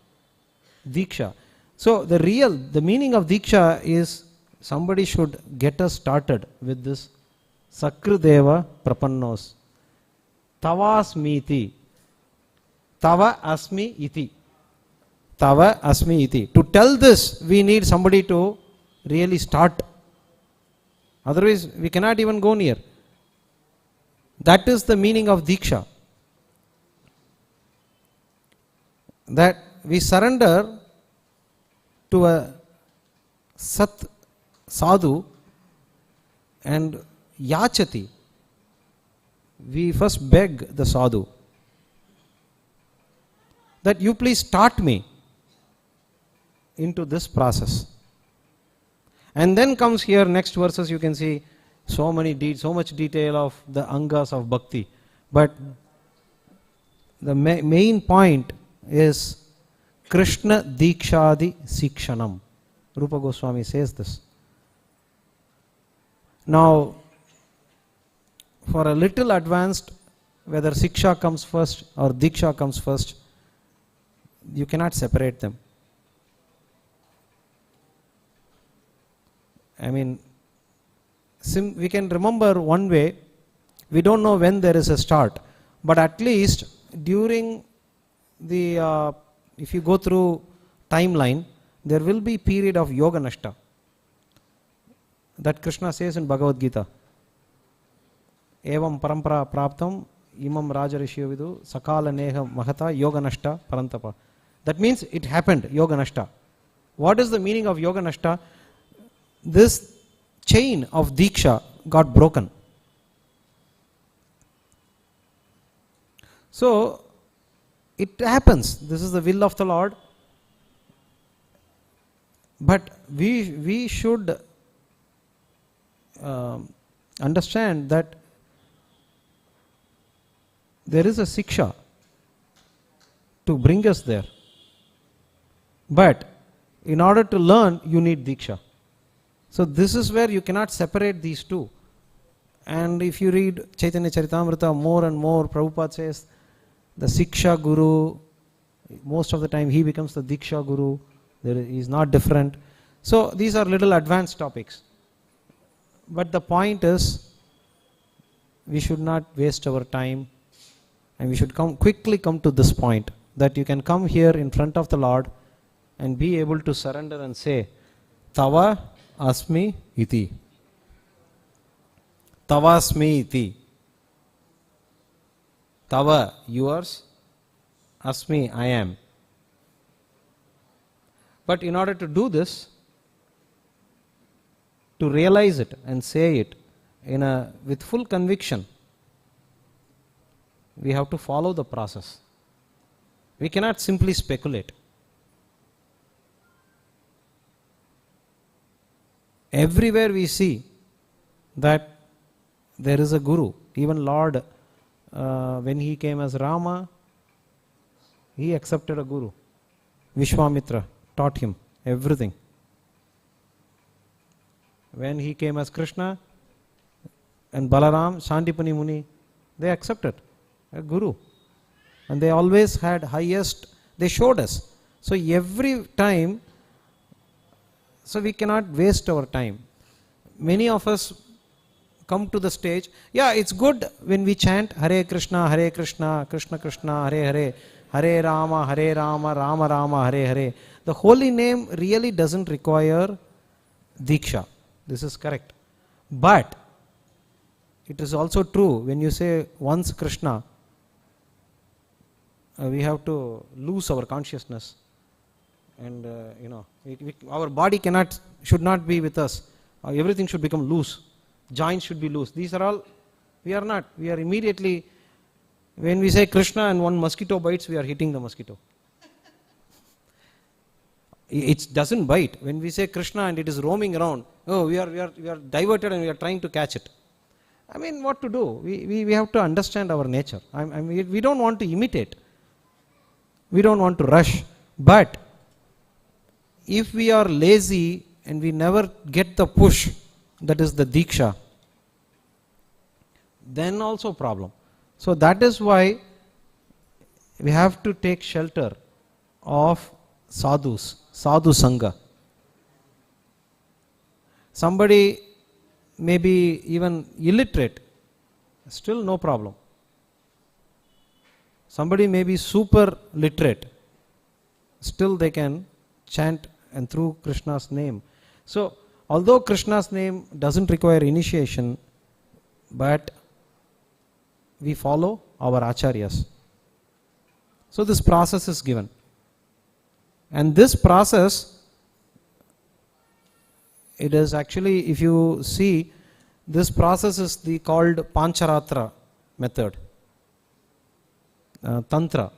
Diksha. So the meaning of Diksha is somebody should get us started with this Sakrideva Prapannos. Tavasmiti. Tava asmi iti. Tava asmi iti. To tell this, we need somebody to really start. Otherwise, we cannot even go near. That is the meaning of Diksha. That we surrender to a Sat Sadhu and Yachati. We first beg the Sadhu that you please start me into this process. And then comes here next verses, you can see so much detail of the angas of bhakti. But the main point is Krishna Dikshadi Sikshanam. Rupa Goswami says this. Now, for a little advanced, whether Siksha comes first or Diksha comes first, you cannot separate them. I mean, we can remember one way. We don't know when there is a start, but at least during the if you go through timeline, there will be period of yoga nashta that Krishna says in Bhagavad Gita. Evam parampara praptam imam rajarishyo vidu sakala neha mahata yoga nashta parantapa. That means it happened, yoga nashta. What is the meaning of yoga nashta? This chain of Diksha got broken. So, it happens. This is the will of the Lord. But we should understand that there is a Siksha to bring us there. But in order to learn, you need Diksha. So this is where you cannot separate these two. And if you read Chaitanya Charitamrita more and more, Prabhupada says the Siksha Guru, most of the time he becomes the Diksha Guru. He is not different. So these are little advanced topics. But the point is, we should not waste our time, and we should quickly come to this point, that you can come here in front of the Lord and be able to surrender and say, Tava asmi iti. Tava asmi iti. Tava, yours. Asmi, I am. But in order to do this, to realize it and say it with full conviction, we have to follow the process. We cannot simply speculate. Everywhere we see that there is a guru. Even Lord when he came as Rama, he accepted a guru. Vishwamitra taught him everything. When he came as Krishna and Balaram, Sandipani Muni, they accepted a guru. And they always had highest, they showed us. So every time, so we cannot waste our time. Many of us come to the stage, yeah, it's good when we chant Hare Krishna, Krishna Krishna, Hare Hare, Hare Rama, Rama Rama, Hare Hare. The holy name really doesn't require Diksha. This is correct. But it is also true when you say once Krishna, we have to lose our consciousness. And our body should not be with us. Everything should become loose. Joints should be loose. These are all, we are not. We are immediately, when we say Krishna and one mosquito bites, we are hitting the mosquito. It doesn't bite. When we say Krishna and it is roaming around, oh, we are diverted and we are trying to catch it. I mean, what to do? We have to understand our nature. We don't want to imitate. We don't want to rush. But if we are lazy and we never get the push, that is the Diksha, then also problem. So that is why we have to take shelter of sadhus, sadhu sangha. Somebody may be even illiterate, still no problem. Somebody may be super literate, still they can chant and through Krishna's name. So although Krishna's name doesn't require initiation, but we follow our acharyas. So this process is given. And this process, it is actually, if you see, this process is called Pancharatra Method, Tantra.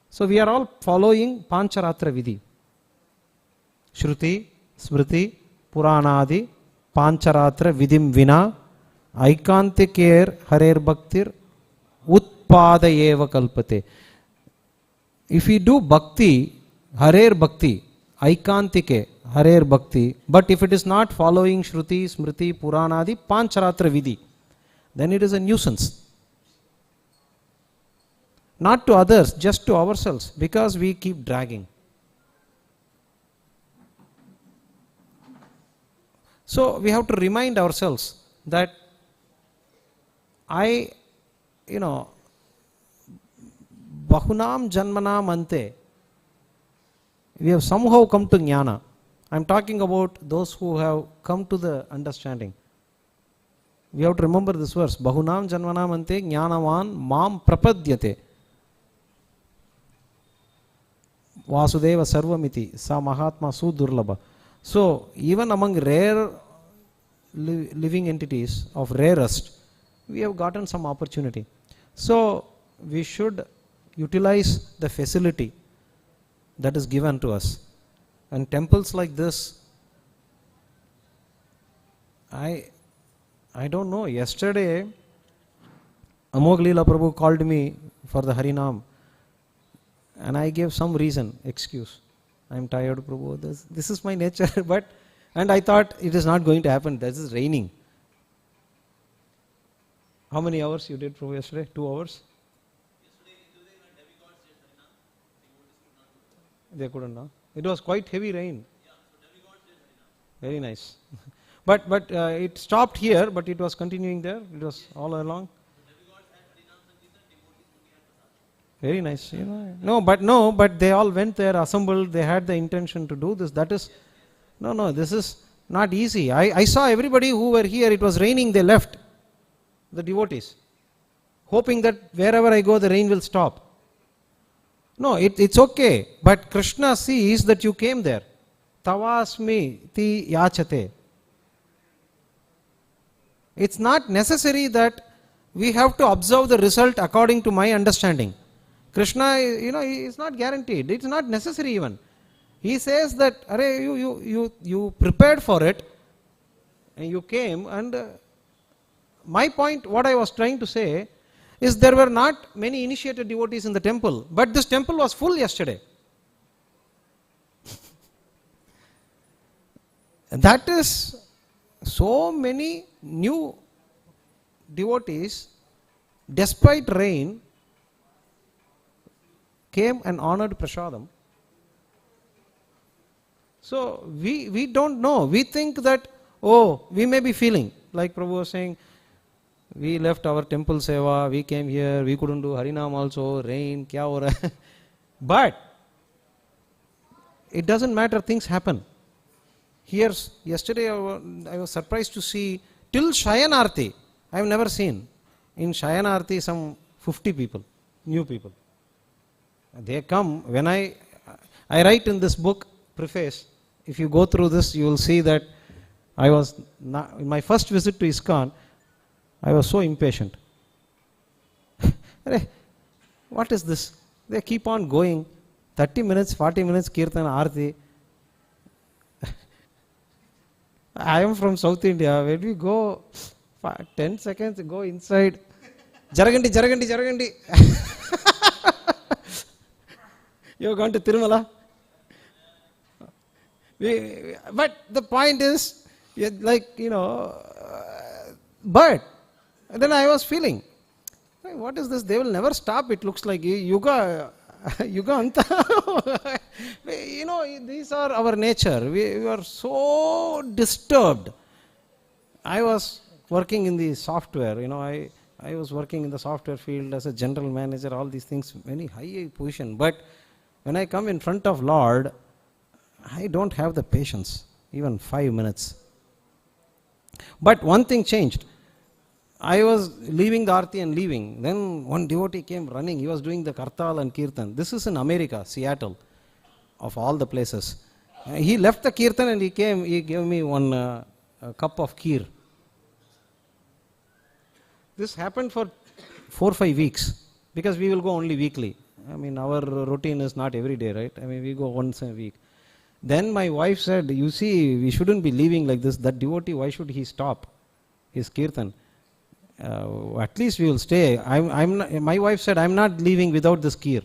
So we are all following Pancharatra Vidhi. Shruti, Smriti, Puranadi, Pancharatra Vidim Vina, Aikantikir Harer Bhaktir, Utpada Eva Kalpate. If we do Bhakti, Harer Bhakti, Aikantike, Harer Bhakti, but if it is not following Shruti, Smriti, Puranadi, Pancharatra Vidhi, then it is a nuisance. Not to others, just to ourselves, because we keep dragging. So we have to remind ourselves that Bahunam Janmanam Ante, we have somehow come to Jnana. I am talking about those who have come to the understanding. We have to remember this verse, Bahunam Janmanam Ante Jnanavan Mam Prapadyate. Vasudeva Sarvamiti, Sa Mahatma Sudurlabha. So, even among rare living entities of rarest, we have gotten some opportunity. So, we should utilize the facility that is given to us. And temples like this, I don't know, yesterday, Amog Leela Prabhu called me for the Harinam. And I gave some reason, excuse. I am tired, Prabhu. This is my nature. And I thought it is not going to happen. This is raining. How many hours you did, Prabhu, yesterday? 2 hours? They couldn't, no? It was quite heavy rain. Very nice. But it stopped here, but it was continuing there. It was all along. Very nice, No, but they all went there, assembled, they had the intention to do this. That is, this is not easy. I saw everybody who were here, it was raining, they left, the devotees, hoping that wherever I go, the rain will stop. No, it's okay, but Krishna sees that you came there. Tavasmi ti yachate. It's not necessary that we have to observe the result according to my understanding. Krishna, he is not guaranteed. It's not necessary even. He says that, you prepared for it, and you came, and my point, what I was trying to say, is there were not many initiated devotees in the temple, but this temple was full yesterday. That is, so many new devotees, despite rain, came and honored prasadam. So we don't know. We think that, oh, we may be feeling, like Prabhu was saying, we left our temple seva, we came here, we couldn't do Harinam also, rain, kya ho raha hai. But it doesn't matter, things happen. Here, yesterday I was surprised to see, till Shayanarti, I have never seen. In Shayanarti, some 50 people, new people. They come, when I write in this book, preface, if you go through this, you will see that I was, in my first visit to ISKCON, I was so impatient. What is this? They keep on going, 30 minutes, 40 minutes, Kirtan, Aarti. I am from South India. When we go 10 seconds, go inside. Jaragandi, Jaragandi, Jaragandi. You have gone to Tirumala? But the point is, like, but then I was feeling, what is this? They will never stop. It looks like Yuga Anta. These are our nature. We are so disturbed. I was working in the software, I was working in the software field as a general manager, all these things, very high position. But when I come in front of Lord, I don't have the patience, even 5 minutes. But one thing changed. I was leaving the Aarti and leaving. Then one devotee came running. He was doing the Kartal and Kirtan. This is in America, Seattle, of all the places. He left the Kirtan and he came. He gave me one cup of kheer. This happened for 4 or 5 weeks because we will go only weekly. I mean, our routine is not every day, right? I mean, we go once a week. Then my wife said, you see, we shouldn't be leaving like this. That devotee, why should he stop his Kirtan? At least we will stay. My wife said, I'm not leaving without this kheer.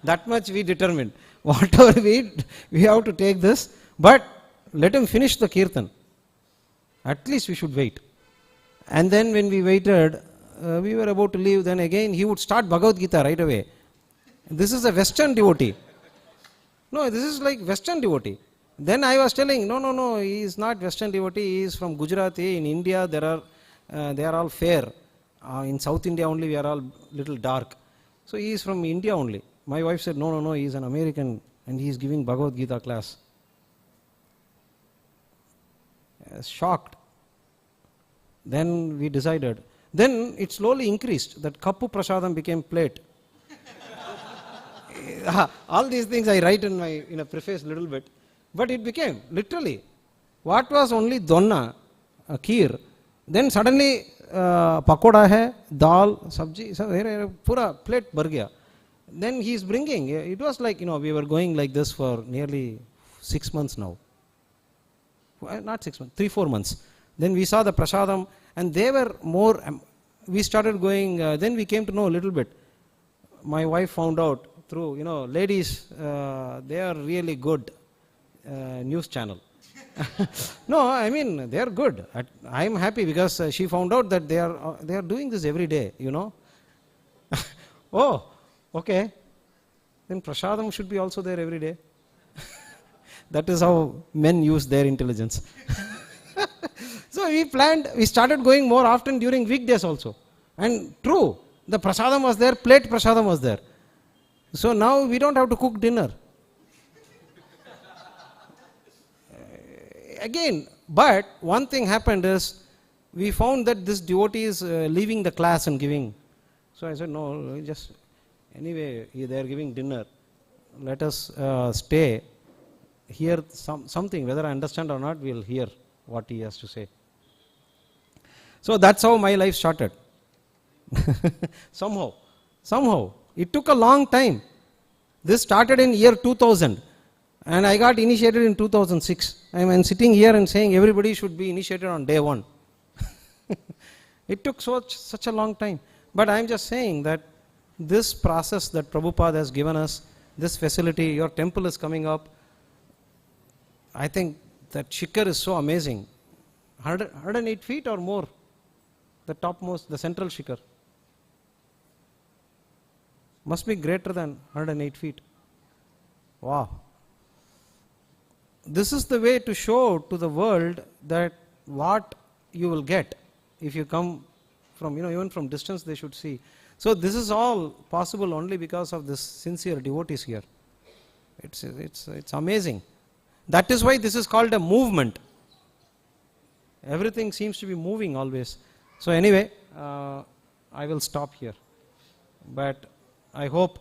That much we determined. Whatever we have to take this, but let him finish the Kirtan. At least we should wait. And then when we waited, we were about to leave, then again he would start Bhagavad Gita right away. This is a Western devotee. No, this is like Western devotee. Then I was telling, no, he is not Western devotee, he is from Gujarati. In India, they are all fair. In South India only, we are all little dark. So he is from India only. My wife said, no, he is an American and he is giving Bhagavad Gita class. I was shocked. Then we decided. Then it slowly increased. That kappu prasadam became plate. All these things I write in a preface a little bit. But it became, literally, what was only donna, kheer, then suddenly pakoda hai, dal, sabji, pura plate bhar gaya. Then he is bringing, it was like, we were going like this for nearly 6 months now. Not 6 months, 3-4 months. Then we saw the prasadam and they were more, we started going, then we came to know a little bit. My wife found out through, ladies, they are really good news channel. No, I mean, they are good. I am happy because she found out that they are doing this every day, Oh, okay. Then prasadam should be also there every day. That is how men use their intelligence. So we started going more often during weekdays also. And true, the prasadam was there, plate prasadam was there. So now we don't have to cook dinner. Again, but one thing happened is, we found that this devotee is leaving the class and giving. So I said, no, just, anyway, they are giving dinner. Let us stay, hear something, whether I understand or not, we will hear what he has to say. So that's how my life started. Somehow. It took a long time. This started in year 2000 and I got initiated in 2006. I am sitting here and saying everybody should be initiated on day 1. It took such a long time. But I am just saying that this process that Prabhupada has given us, this facility, your temple is coming up. I think that Shikhar is so amazing. 108 feet or more, the topmost, the central Shikhar. Must be greater than 108 feet. Wow. This is the way to show to the world that what you will get if you come from, even from distance they should see. So this is all possible only because of this sincere devotees here. It's amazing. That is why this is called a movement. Everything seems to be moving always. So anyway, I will stop here. But I hope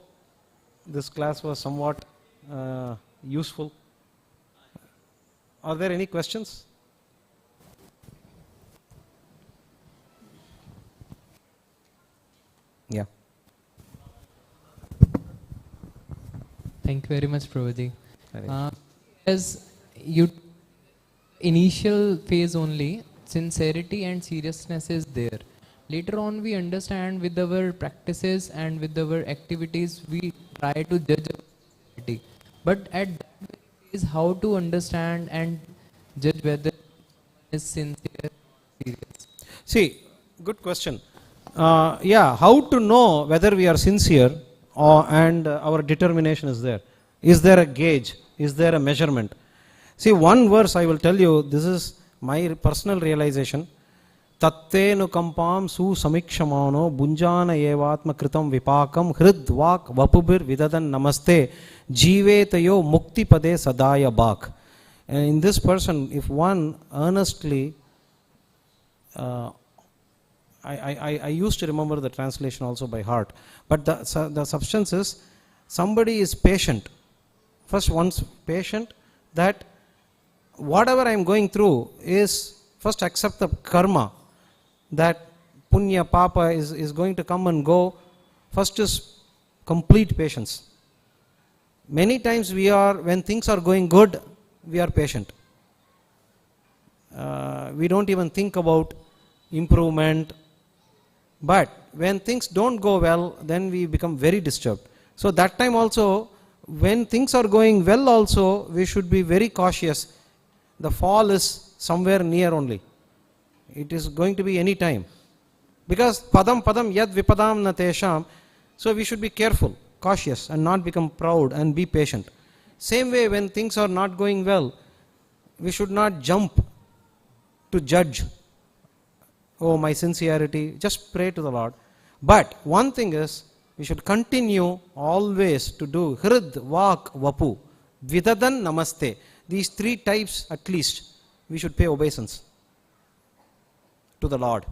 this class was somewhat useful. Are there any questions? Yeah. Thank you very much, Prabhuji. As you initial phase only, sincerity and seriousness is there. Later on, we understand with our practices and with our activities, we try to judge our sincerity. But at that phase, how to understand and judge whether someone is sincere or serious? See, good question. How to know whether we are sincere and our determination is there? Is there a gauge? Is there a measurement? See, one verse I will tell you, this is my personal realization. Tattenu kampam su samikshamano bunjana evatma kritam vipakam hrid vak vapubir vidadan namaste jivetayo mukti pade sadaya bak. And in this person, if one earnestly, I used to remember the translation also by heart, but the substance is, somebody is patient. First, one's patient that whatever I am going through is, first accept the karma, that punya, papa is going to come and go. First is complete patience. Many times when things are going good, we are patient. We don't even think about improvement. But when things don't go well, then we become very disturbed. So that time also, when things are going well also, we should be very cautious. The fall is somewhere near only. It is going to be any time. Because padam padam yad vipadam na tesham. So we should be careful, cautious, and not become proud and be patient. Same way, when things are not going well, we should not jump to judge. Oh, my sincerity. Just pray to the Lord. But one thing is, we should continue always to do hrid, vak, vapu, vidadan, namaste. These three types at least, we should pay obeisance to the Lord.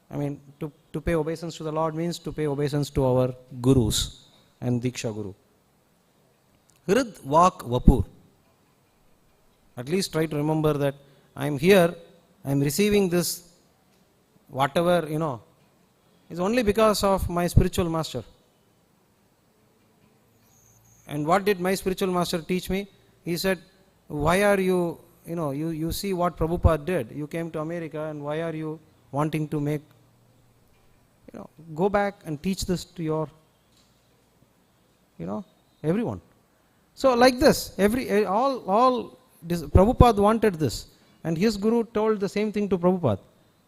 I mean, to pay obeisance to the Lord means to pay obeisance to our gurus and Diksha Guru. Hrid, vak, vapur. At least try to remember that I am here, I am receiving this, whatever, is only because of my spiritual master. And what did my spiritual master teach me? He said, why are you, you see what Prabhupada did. You came to America, and why are you wanting to make, go back and teach this to your, everyone. So like this, Prabhupada wanted this. And his guru told the same thing to Prabhupada.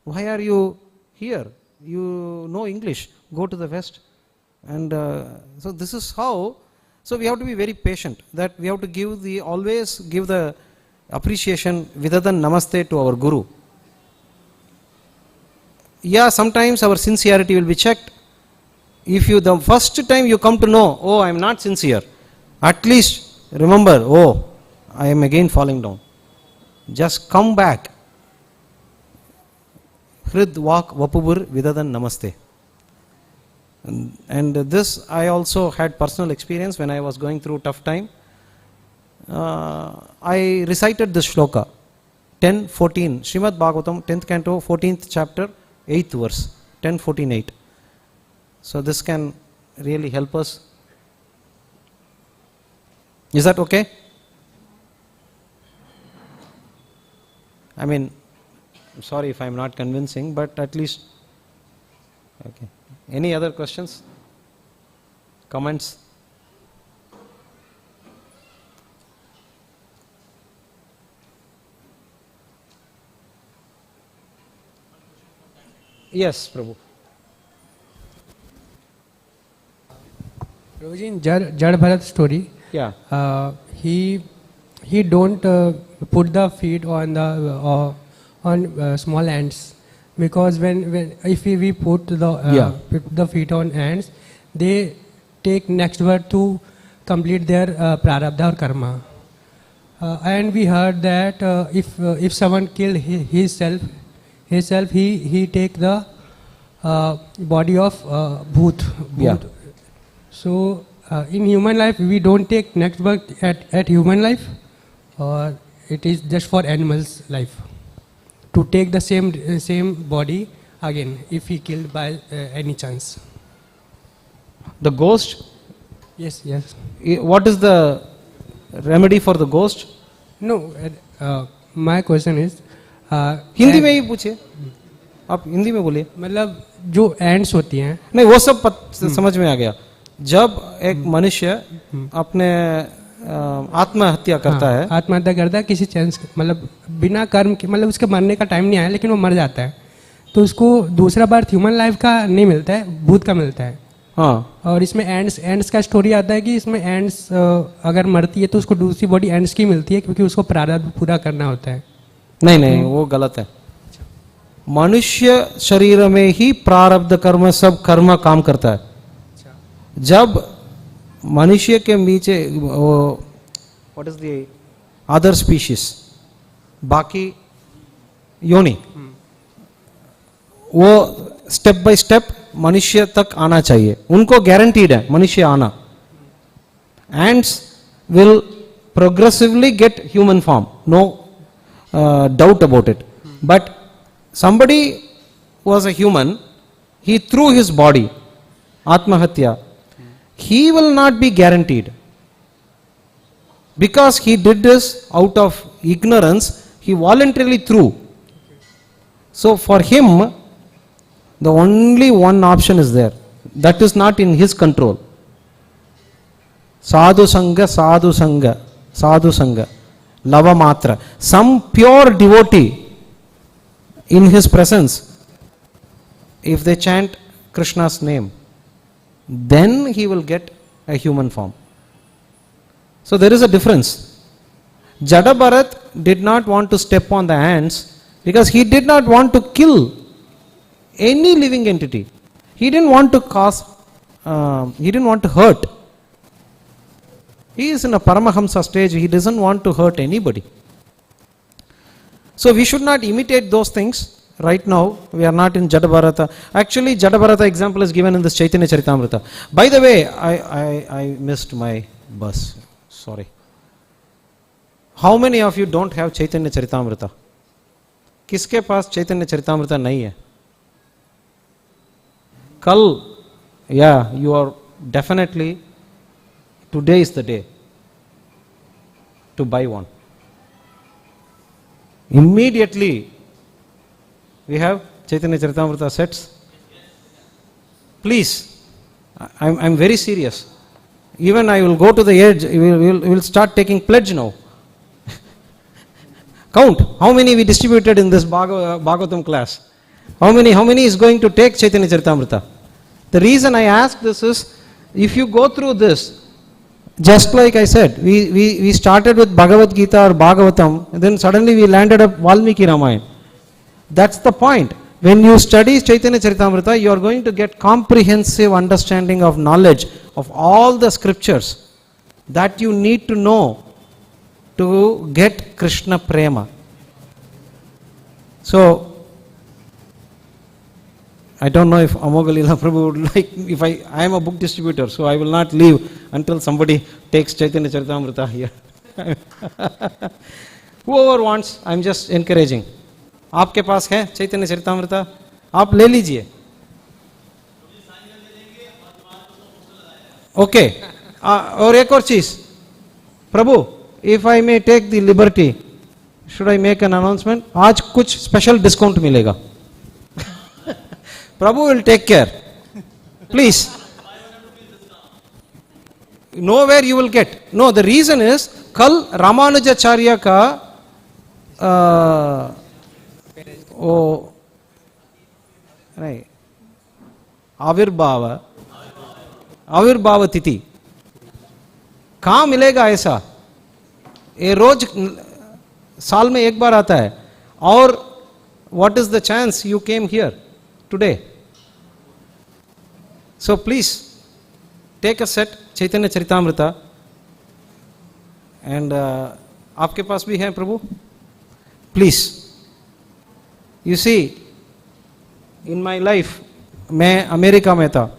Why are you here? You know English. Go to the West. And so this is how. So we have to be very patient. That we have to always give the appreciation, vidadan namaste, to our guru. Yeah, sometimes our sincerity will be checked. If the first time you come to know, oh, I am not sincere, at least remember, oh, I am again falling down. Just come back. Hrid, vak, vapubur, vidadan, namaste. And this I also had personal experience when I was going through tough time. I recited this shloka, 10:14, Srimad Bhagavatam, 10th canto, 14th chapter, 8th verse, 10:14:8. So this can really help us. Is that okay? I mean, I'm sorry if I'm not convincing, but at least. Okay. Any other questions? Comments? Yes, Prabhu. Prabhuji, in Jad Bharat story, Yeah. he don't put the feet on the on small ants, because when if we put the feet on ants, they take next birth to complete their prarabdha or karma. And we heard that if someone killed himself, he take the body of bhoot. Yeah. So in human life, we don't take next birth at human life, or it is just for animals' life to take the same body again if he killed by any chance. The ghost? Yes, yes. What is the remedy for the ghost? No, my question is. Hindi में ही पूछिए, आप हिंदी में बोलिए. मतलब जो ends होती हैं, नहीं वो सब समझ में आ गया. जब एक मनुष्य अपने आत्महत्या करता है, किसी चांस मतलब बिना कर्म के, मतलब उसके मरने का टाइम नहीं आया लेकिन वो मर जाता है, तो उसको दूसरा बार ह्यूमन लाइफ का नहीं मिलता है, भूत का मिलता है. हाँ. और इसमें एंड्स का स्टोरी आता है कि इसमें एंड्स अगर मरती है तो उसको दूसरी बॉडी एंड्स की मिलती है क्योंकि उसको प्रारब्ध पूरा करना होता है. नहीं वो गलत है. मनुष्य शरीर में ही प्रारब्ध कर्म सब कर्म काम करता है. जब मनुष्य के नीचे what is the other species, बाकी योनि, वो स्टेप बाय स्टेप मनुष्य तक आना चाहिए. उनको गारंटीड है मनुष्य आना. Ends will progressively get human form, no doubt about it. But somebody was a human, he threw his body, Atmahatya, he will not be guaranteed. Because he did this out of ignorance, he voluntarily threw. So for him, the only one option is there. That is not in his control. Sadhu Sangha, Sadhu Sangha, Sadhu Sangha. Lava Matra. Some pure devotee in his presence, if they chant Krishna's name, then he will get a human form. So there is a difference. Jada Bharat did not want to step on the ants because he did not want to kill any living entity. He didn't want to cause, he didn't want to hurt. He is in a Paramahamsa stage, he doesn't want to hurt anybody. So we should not imitate those things. Right now, we are not in Jadabharata. Actually, Jadabharata example is given in this Chaitanya Charitamrita. By the way, I missed my bus. Sorry. How many of you don't have Chaitanya Charitamrita? किसके पास चैतन्य चरितामृत नहीं है? कल, yeah, you are definitely, today is the day to buy one. Immediately, we have Chaitanya Charitamrita sets. Please, I'm very serious. Even I will go to the edge, we will start taking pledge now. Count how many we distributed in this Bhagavatam class. How many is going to take Chaitanya Charitamrita? The reason I ask this is, if you go through this, just like I said, we started with Bhagavad Gita or Bhagavatam, and then suddenly we landed up Valmiki Ramayana. That's the point. When you study Chaitanya Charitamrita, you are going to get comprehensive understanding of knowledge of all the scriptures that you need to know to get Krishna Prema. So, I don't know if Amogalila Prabhu would like, if I am a book distributor, so I will not leave until somebody takes Chaitanya Charitamrita here. Whoever wants, I am just encouraging. आपके पास है चैतन्य चरितामृत, आप ले लीजिए. Okay. और एक और चीज, प्रभु, if I may take the liberty, Should I make an announcement? आज कुछ special discount मिलेगा. Prabhu will take care. Please. Nowhere you will get. No, the reason is कल रामानुजाचार्य का वो नहीं आविर्भाव तिथि कहाँ मिलेगा ऐसा? ये रोज साल में एक बार आता है. और what is the chance you came here today? So please take a set Chaitanya चरितामृता and आपके पास भी है प्रभु. Please, you see, in my life मैं अमेरिका में था.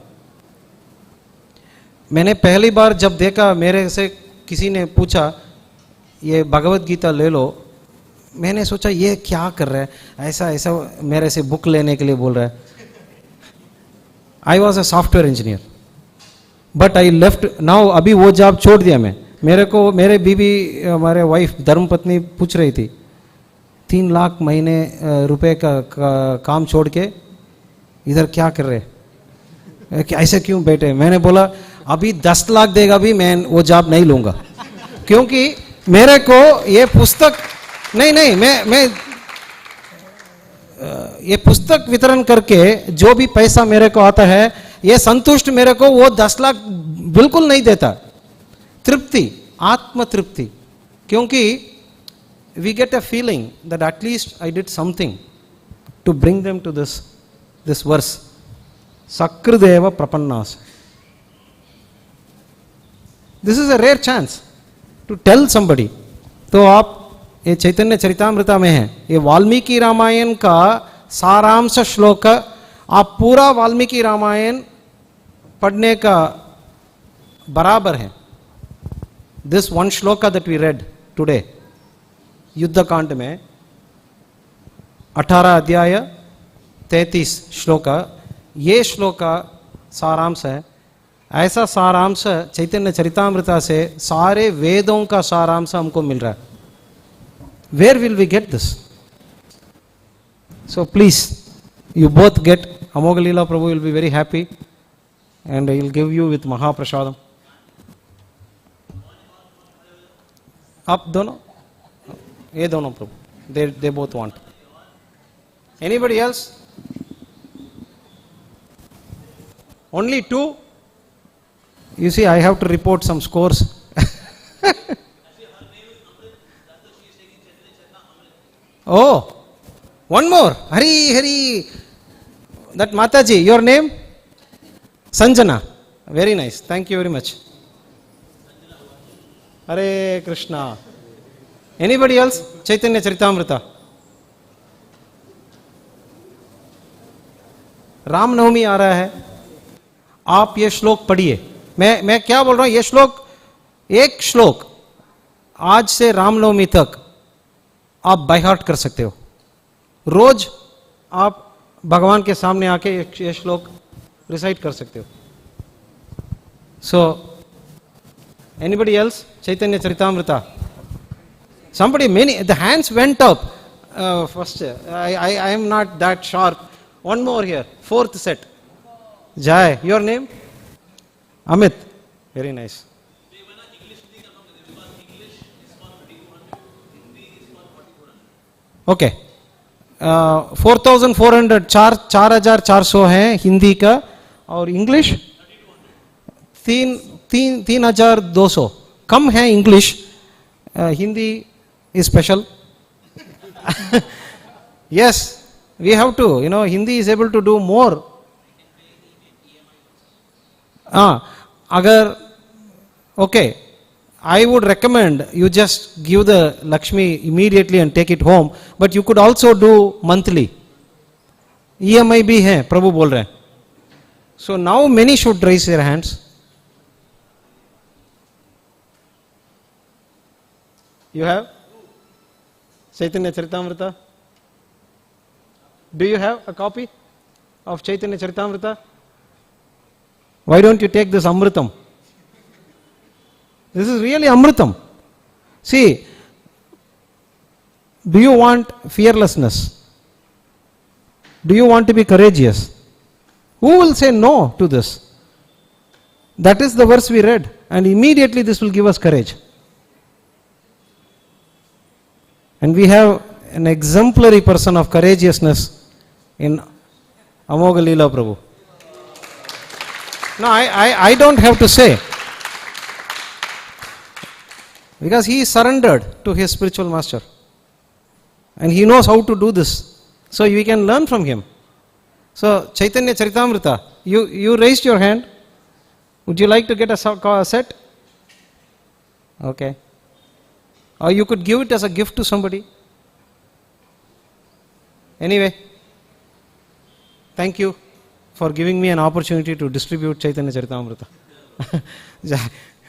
मैंने पहली बार जब देखा, मेरे से किसी ने पूछा ये भगवत गीता ले लो, मैंने सोचा ये क्या कर रहा है, ऐसा ऐसा मेरे से बुक लेने के लिए बोल रहा है. I was a software engineer but I left now. अभी वो जॉब छोड़ दिया मैं. मेरे को मेरे बीबी हमारे वाइफ धर्मपत्नी पूछ रही थी 3 लाख महीने रुपए का काम छोड़ के इधर क्या कर रहे, ऐसे क्यों बैठे? मैंने बोला अभी 10 लाख देगा भी मैं वो जॉब नहीं लूंगा, क्योंकि मेरे को ये पुस्तक नहीं मैं ये पुस्तक वितरण करके जो भी पैसा मेरे को आता है, ये संतुष्ट मेरे को वो 10 लाख बिल्कुल नहीं देता. तृप्ति, आत्म तृप्ति, क्योंकि we get a feeling that at least I did something to bring them to this verse. Sakrideva prapannas. This is a rare chance to tell somebody. तो आप ये चैतन्य चरितामृता में है, ये वाल्मीकि रामायण का सारांश श्लोक. आप पूरा वाल्मीकि रामायण पढ़ने का बराबर है. This one shloka that we read today, युद्ध कांड में 18 अध्याय 33 श्लोक, ये श्लोक का सारांश है. ऐसा सारांश चैतन्य चरितामृता से सारे वेदों का सारांश हमको मिल रहा है. Where will we get this? So please, you both get. Amogalila Prabhu will be very happy and he will give you with Mahaprasadam. आप दोनों, ये दोनों प्रभु, they both want. Anybody else? Only 2? You see, I have to report some scores. Oh, one more. Hari. That Mataji, your name? Sanjana. Very nice. Thank you very much. Hare Krishna. Anybody else? Chaitanya Charitamrita. Ram Navami आ रहा है, आप ये श्लोक पढ़िए. मैं क्या बोल रहा हूं, ये श्लोक, एक श्लोक आज से रामनवमी तक आप बाय हार्ट कर सकते हो. रोज आप भगवान के सामने आके ये श्लोक रिसाइट कर सकते हो. So anybody else? Chaitanya Charitamrita. Somebody, many, the hands went up. First, I am not that sharp. One more here, 4th set. Jai, your name? Amit. Very nice. Okay, 4400, 4400 है हिंदी का, और इंग्लिश 3200. कम है English, Hindi is special. Yes, we have to, Hindi is able to do more. Agar, okay, I would recommend you just give the Lakshmi immediately and take it home, but you could also do monthly. EMI bhi hai, Prabhu bol rahe. So now many should raise their hands. You have? Chaitanya Charitamrita? Do you have a copy of Chaitanya Charitamrita? Why don't you take this Amritam? This is really Amritam. See, Do you want fearlessness? Do you want to be courageous? Who will say no to this? That is the verse we read, and immediately this will give us courage. And we have an exemplary person of courageousness in Amoga Leela Prabhu. No, I don't have to say, because he surrendered to his spiritual master and he knows how to do this. So we can learn from him. So Chaitanya Charitamrita, you raised your hand. Would you like to get a set? Okay. Or you could give it as a gift to somebody. Anyway, thank you for giving me an opportunity to distribute Chaitanya Charitamrita.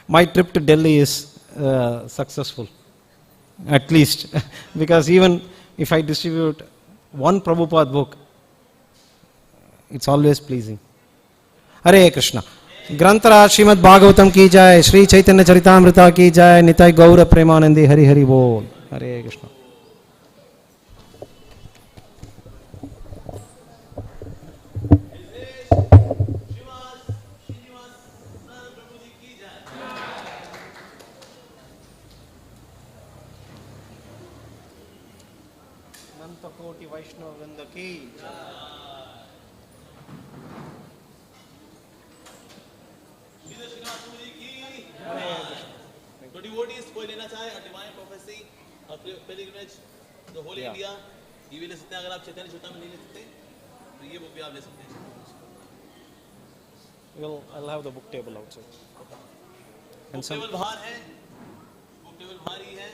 My trip to Delhi is successful, at least, because even if I distribute one Prabhupada book, it's always pleasing. Hare Krishna. Grantara Srimad Bhagavatam ki jai, Sri Chaitanya Charitamrita ki jai, Nitai Gaura Premanandi, Hari Hari Bol. Hare Krishna. Koti Vaishnava Vrinda ki तो devotees कोई लेना चाहे a divine prophecy, a pilgrimage, the whole India, ये भी ले सकते हैं. अगर आप चैतन्य चरिता में नहीं ले सकते, तो ये बुक भी आप ले सकते हैं. I'll have the book table outside. Book table बाहर है, बुक टेबल बाहर ही है.